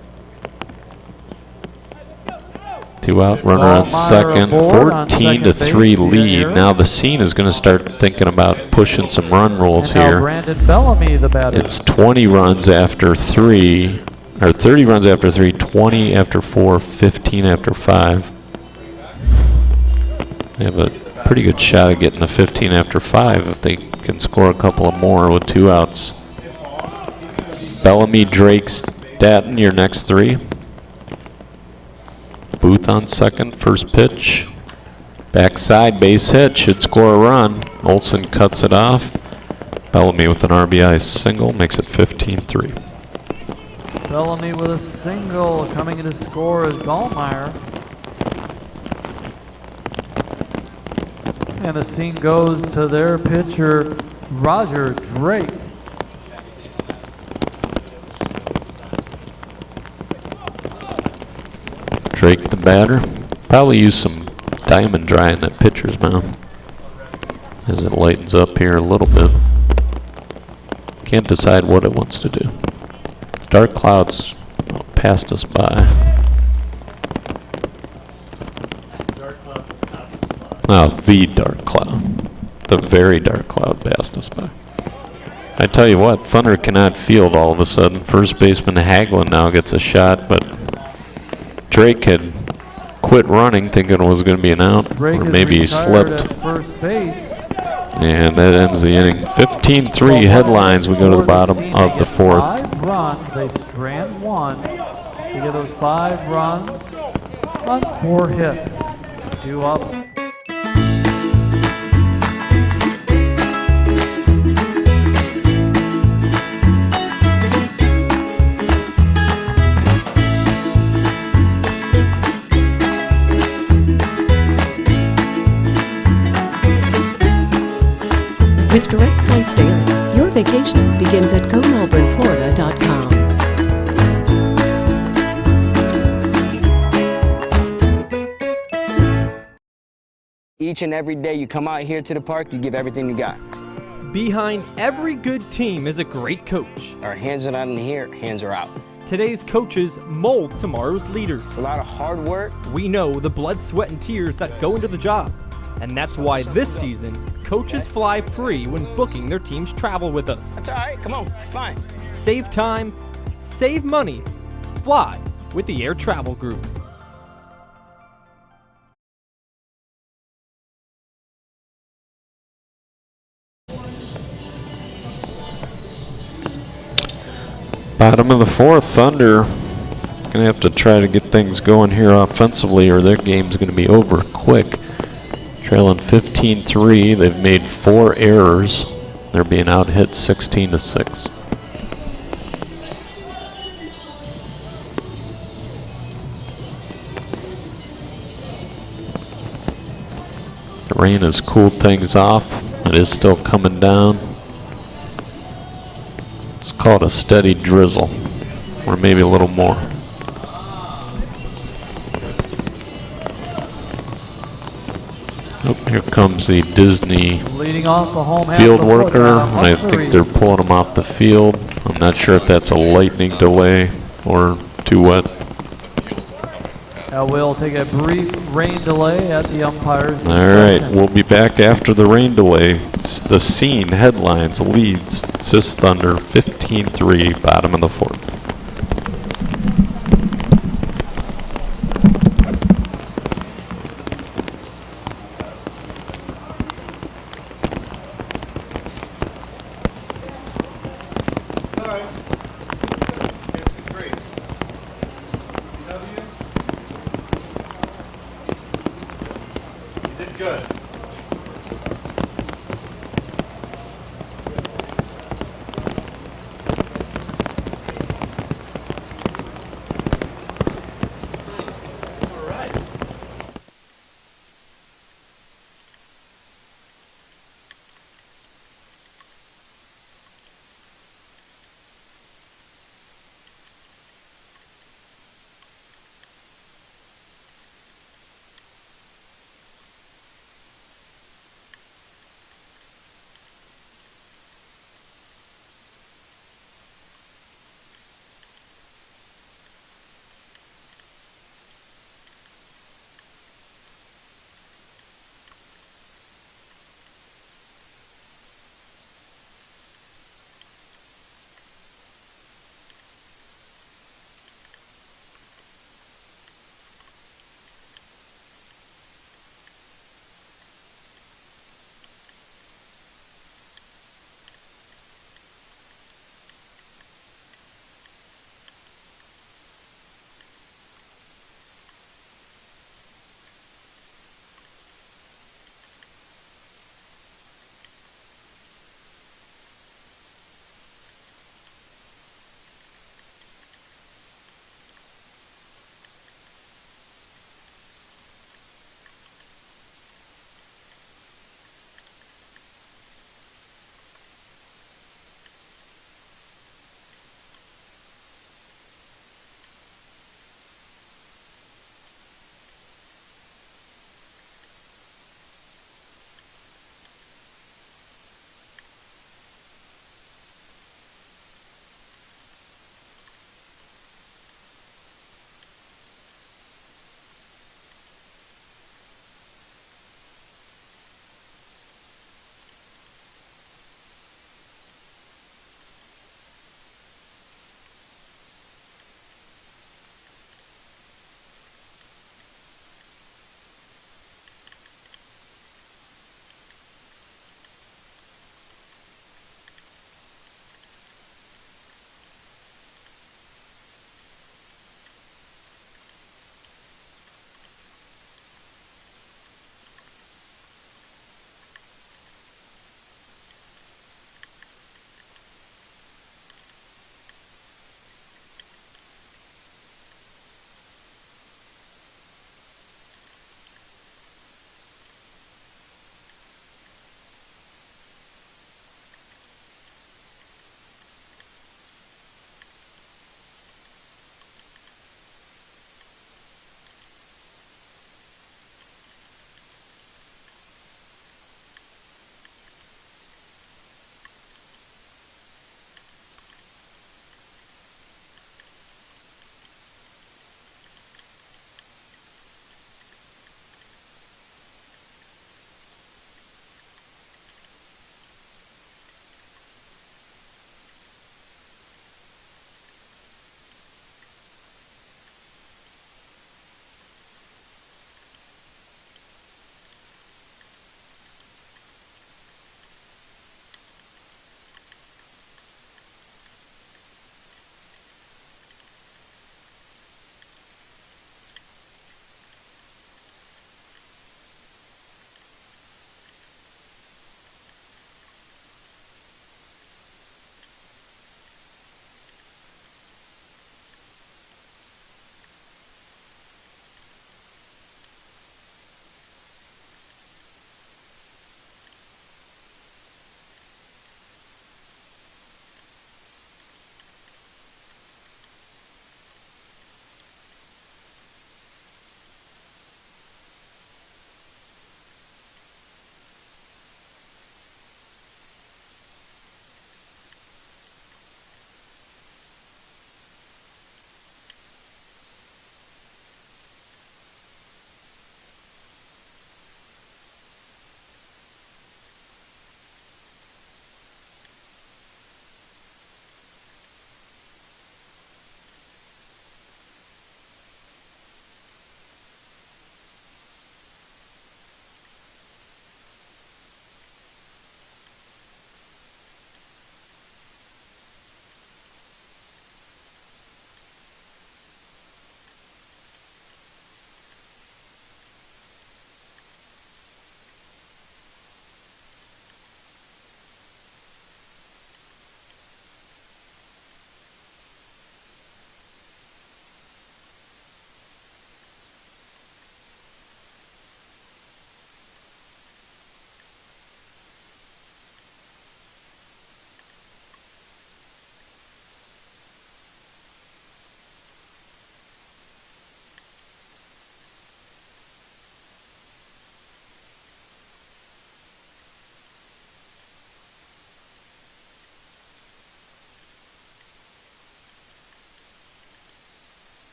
2 out, runner on second. 14-3 lead. Now the scene is going to start thinking about pushing some run rules here. It's 20 runs after 3, or 30 runs after 3, 20 after 4, 15 after 5. They have a pretty good shot of getting the 15 after 5 if they can score a couple of more with 2 outs. Bellamy, Drake, Statton, your next 3. Booth on second, first pitch. Backside base hit, should score a run. Olson cuts it off. Bellamy with an RBI single makes it 15-3. Bellamy with a single. Coming in to score is Gallmeyer. And the scene goes to their pitcher, Roger Drake. Drake the batter. Probably use some Diamond Dry in that pitcher's mouth as it lightens up here a little bit. Can't decide what it wants to do. Dark clouds passed us by. Oh, the dark cloud. The very dark cloud passed us by. I tell you what, Thunder cannot field all of a sudden. First baseman Hagelin now gets a shot, but Drake had quit running thinking it was going to be an out, Drake or maybe he slipped. at first base. And that ends the inning. 15-3 headlines. We go to the bottom of the fourth. 5 runs. They strand 1. They get those 5 runs on 4 hits. 2 up. With direct flights daily, your vacation begins at GoMelbourneFlorida.com. Each and every day you come out here to the park, you give everything you got. Behind every good team is a great coach. Our hands are not in here, hands are out. Today's coaches mold tomorrow's leaders. It's a lot of hard work. We know the blood, sweat, and tears that go into the job. And that's why this season, coaches fly free when booking their team's travel with us. That's all right, come on, it's fine. Save time, save money, fly with the Air Travel Group. Bottom of the fourth, Thunder gonna have to try to get things going here offensively, or their game's gonna be over quick. Trailing 15-3, they've made 4 errors. They're being out hit 16-6. The rain has cooled things off. It is still coming down. It's called a steady drizzle, or maybe a little more. Oh, here comes the Disney Leading off the home half field of the fourth, worker. Adam I Humphrey. think they're pulling him off the field. I'm not sure if that's a lightning delay or too wet. We'll take a brief rain delay at the umpires. All right, we'll be back after the rain delay. The scene headlines leads SIS Thunder 15-3, bottom of the fourth.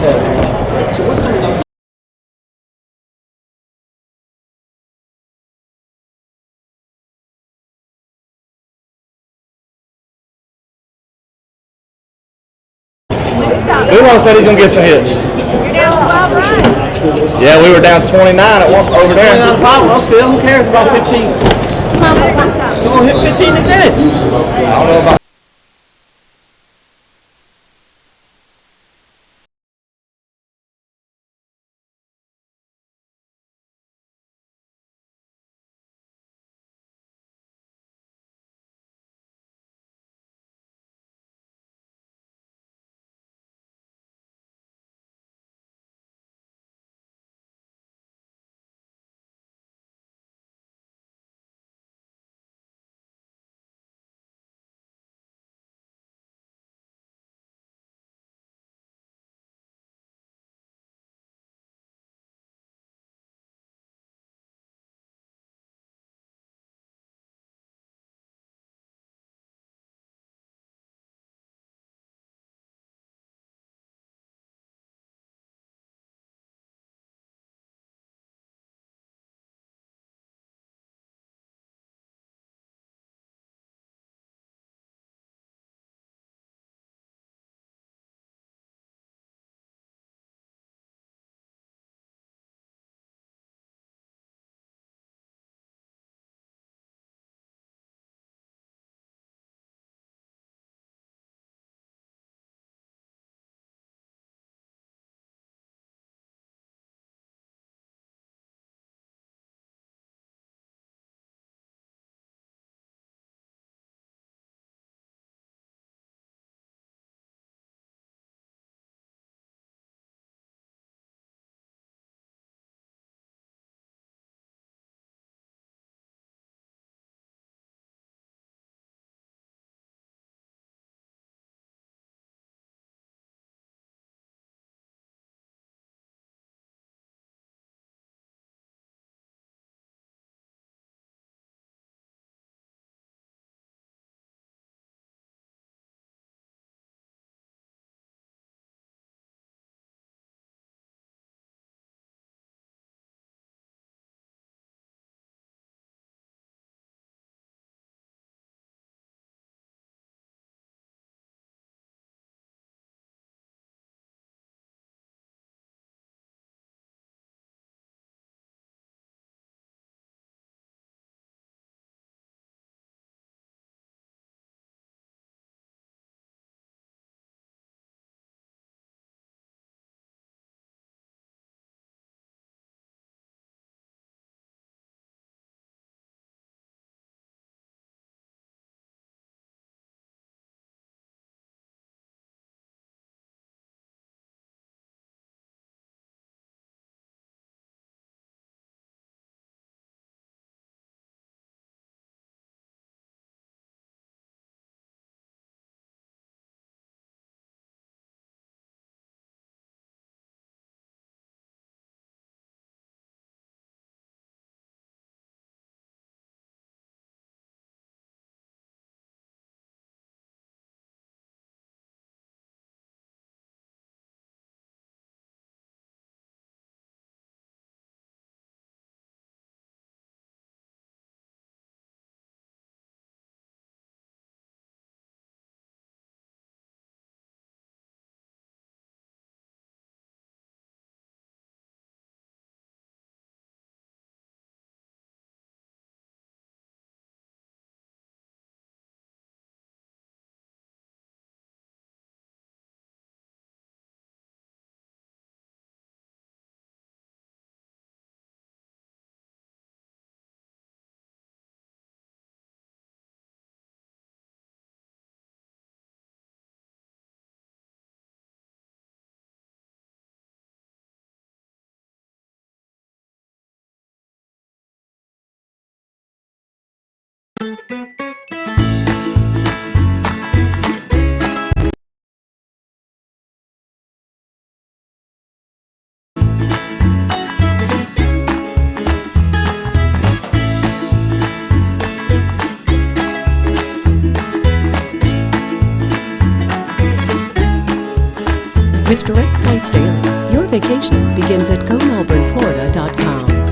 Ulo said he's gonna get some hits. You're down 12 runs. Yeah, we were down 29 at one over there. 29 well, still, who cares about 15? We're gonna hit 15 in it. I don't know about. With direct points daily, vacation begins at GoMelbourneFlorida.com.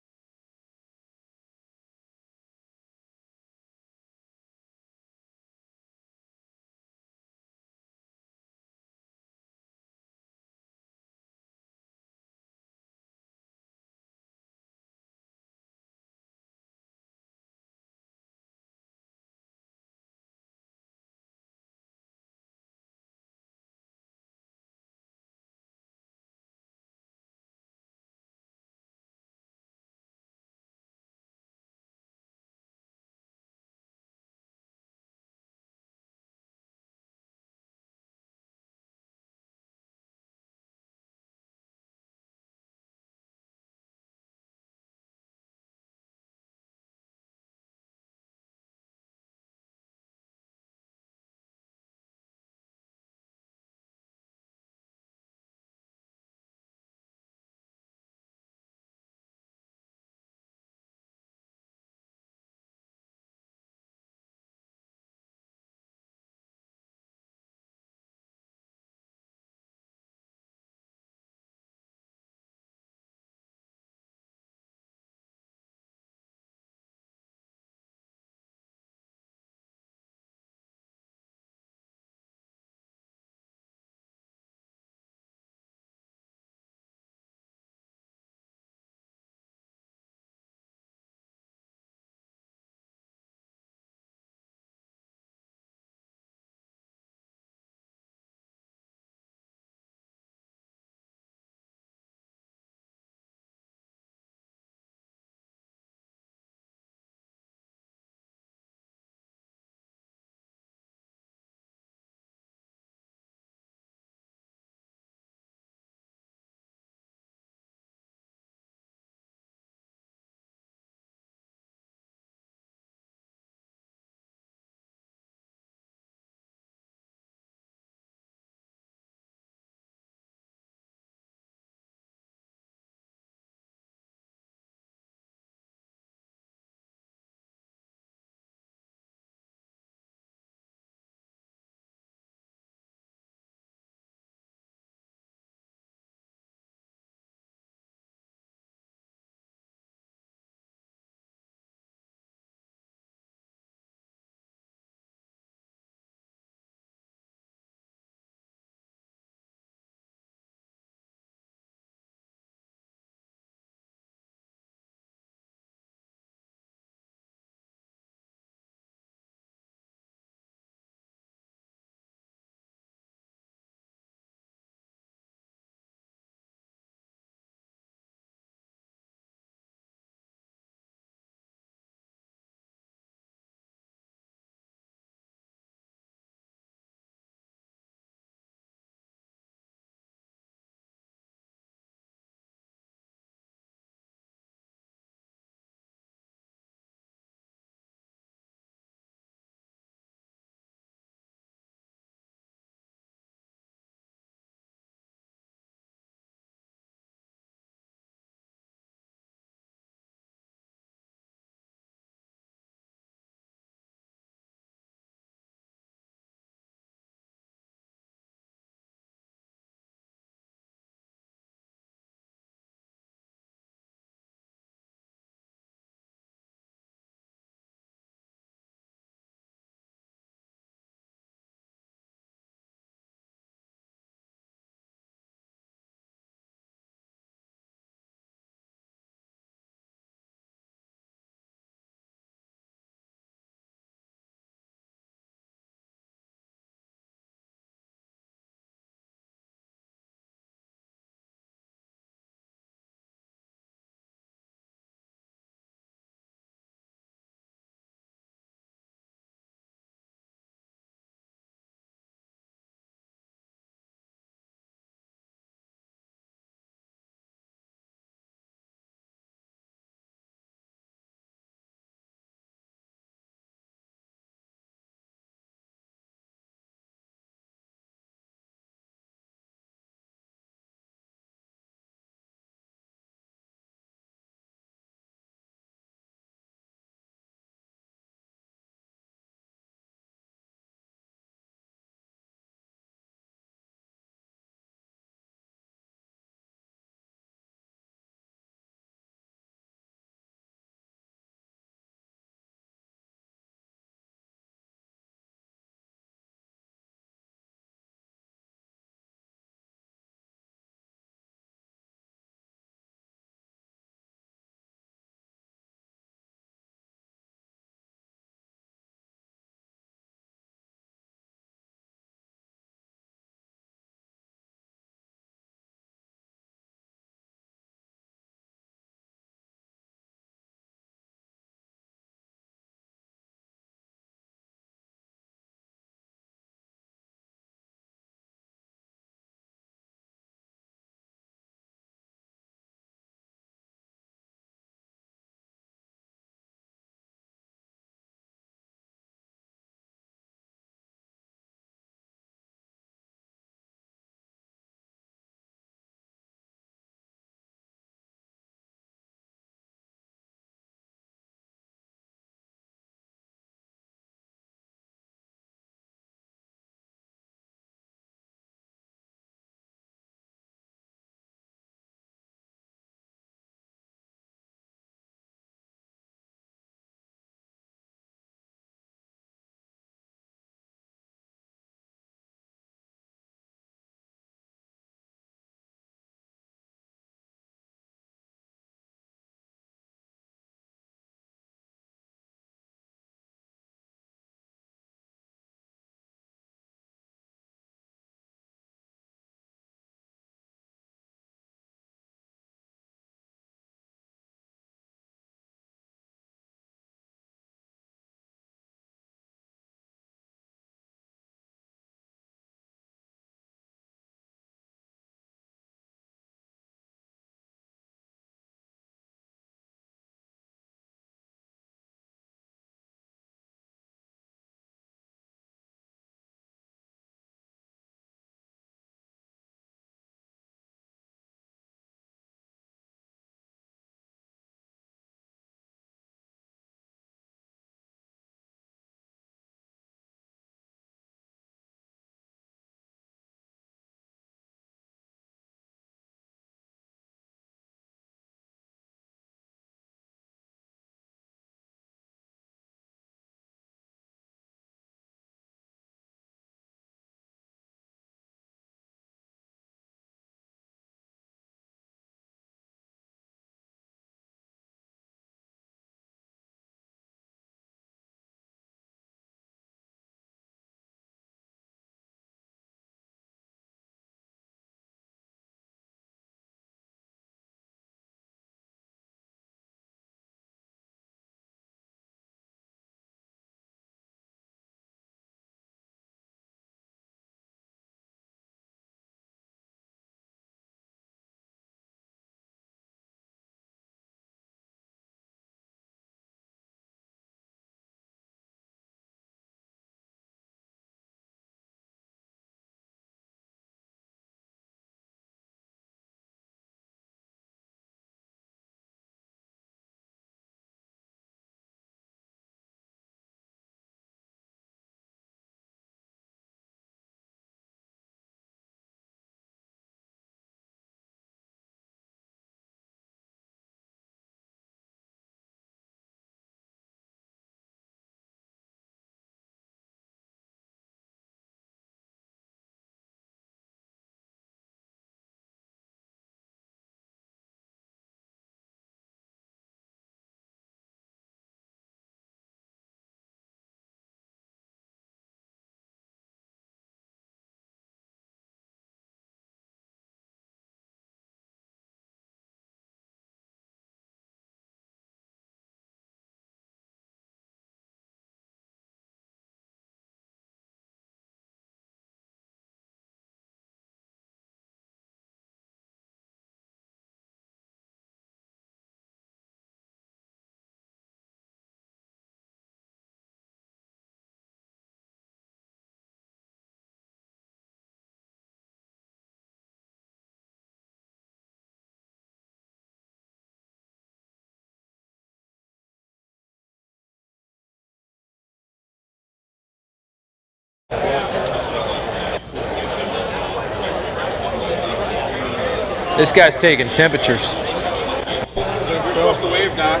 This guy's taking temperatures. You're supposed to wave, Doc.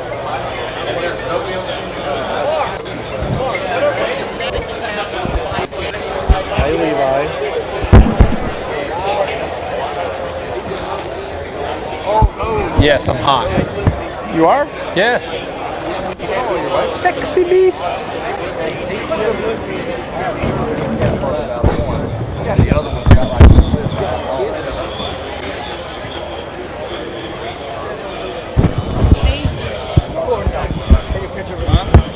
Hi, Levi. Yes, I'm hot. You are? Yes. Sexy beast.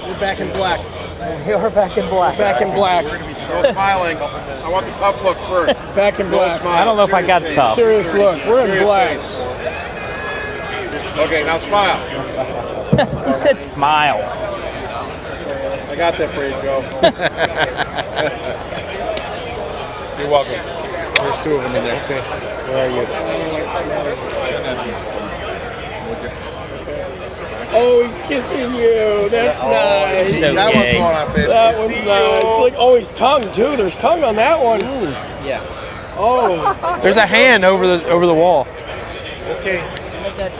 You're back in black. You're back in black. Back in black. No smiling. I want the tough look first. Back in black. smile. I don't know if I got Serious tough. Serious look. We're in black. Okay, now smile. He said smile. I got that for you, Joe. You're welcome. There's two of them in there. Okay. Where are you? Oh, he's kissing you. That's nice. So that gay. one's going on Facebook. That one's nice. Look, oh, he's tongue too. There's tongue on that one. Yeah. Oh. There's a hand over the wall. Okay.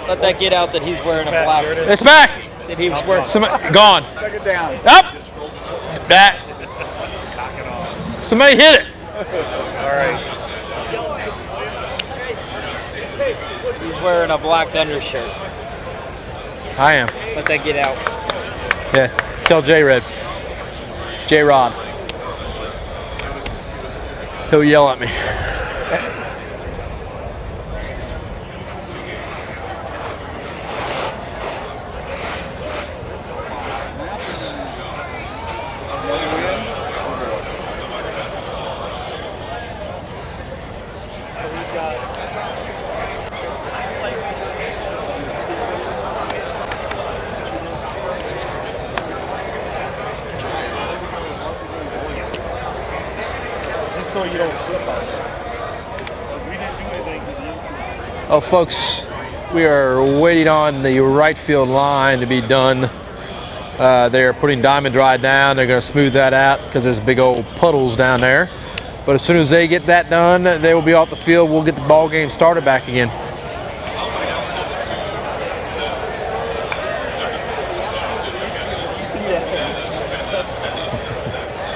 Let that get out that he's wearing a black. It's back. That he was wearing. Gone. Take it down. Up. That. Somebody hit it. All right. He's wearing a black undershirt. I am. Let that get out. Yeah. Tell J-Red. J-Rod. He'll yell at me. So you don't slip on it. Oh, folks, we are waiting on the right field line to be done. They're putting diamond dry down. They're going to smooth that out because there's big old puddles down there. But as soon as they get that done, they will be off the field. We'll get the ball game started back again.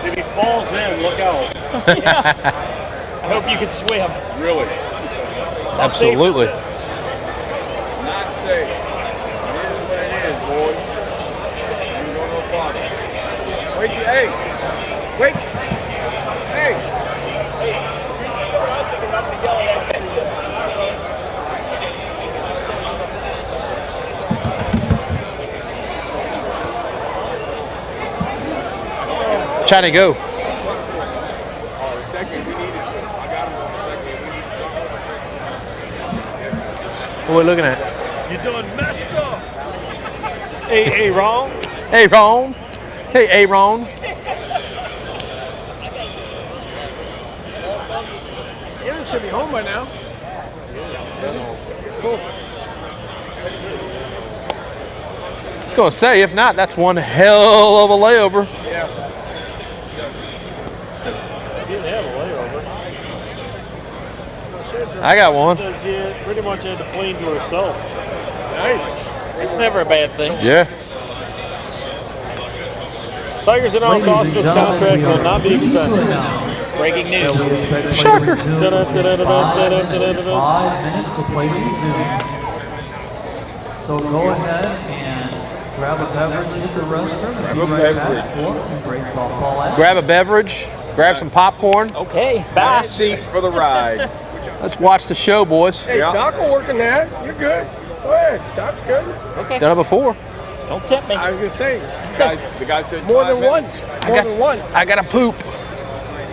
If he falls in, look out. Yeah. I hope you can swim. Really? Absolutely. Not safe. Here's what it is, boys. You don't know father. Wait, hey. Wait. Hey. Trying to go. What are we looking at? You done messed up. Hey, Ron. Hey, Ron. Hey, Aaron. Aaron should be home by now. Cool. I was going to say, if not, that's one hell of a layover. Yeah. He didn't have a layover. I got one. She pretty much had the plane to herself. Nice. It's never a bad thing. Yeah. Tigers announced Oscar's contract will not be extended. Breaking news. Shocker. 5 minutes to play resume. So go ahead and grab a beverage at the restroom. Grab a beverage. For some great softball action. Grab a beverage. Grab some popcorn. Okay, bye. Seats for the ride. Let's watch the show, boys. Hey, Doc will work in that. You're good. Go ahead. Doc's good. Okay. Done it before. Don't tempt me. I was going to say. The guy said More than once. More than once. I got to poop.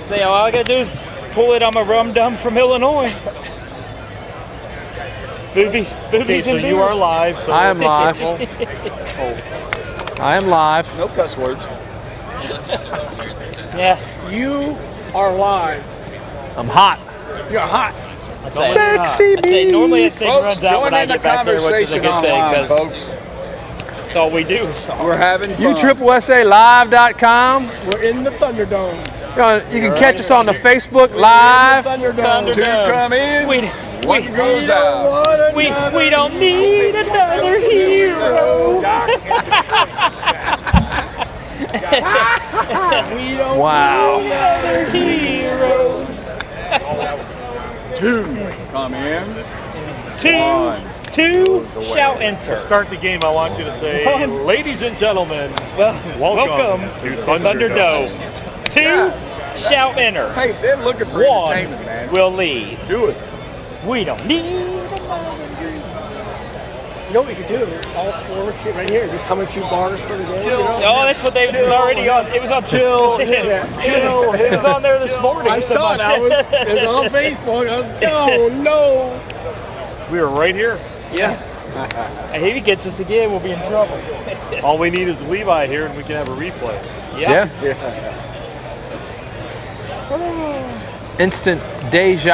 Say, all I gotta do is pull it on my rum dum from Illinois. Boobies, Okay, so you are live. So I am live. I am live. No cuss words. Yeah. You are live. I'm hot. You're hot. Sexy I'd say normally this thing Folks, runs out when join I in the get back there, which is a conversation good thing, online, because folks. that's all we do. We're having fun. USSSAlive.com. We're in the Thunderdome. You can catch us on the Facebook Live. Thunderdome. To come in. One goes out. We don't need another hero. We don't Wow. need another hero. Two. Come in. Two, shall enter. To start the game, I want you to say, ladies and gentlemen, Welcome to Thunderdome. Two shall enter. Hey, they're looking for One entertainment, man. will leave. Do it. We don't need. You know what we could do? All four of us sit right here. Just hum a few bars for the game. You know? Oh, that's what they was already on. It was on Chill. It was on there this morning. I saw it. It was on Facebook. I was, oh no. we are right here. Yeah. And if he gets us again, we'll be in trouble. All we need is Levi here, and we can have a replay. Yeah. Instant deja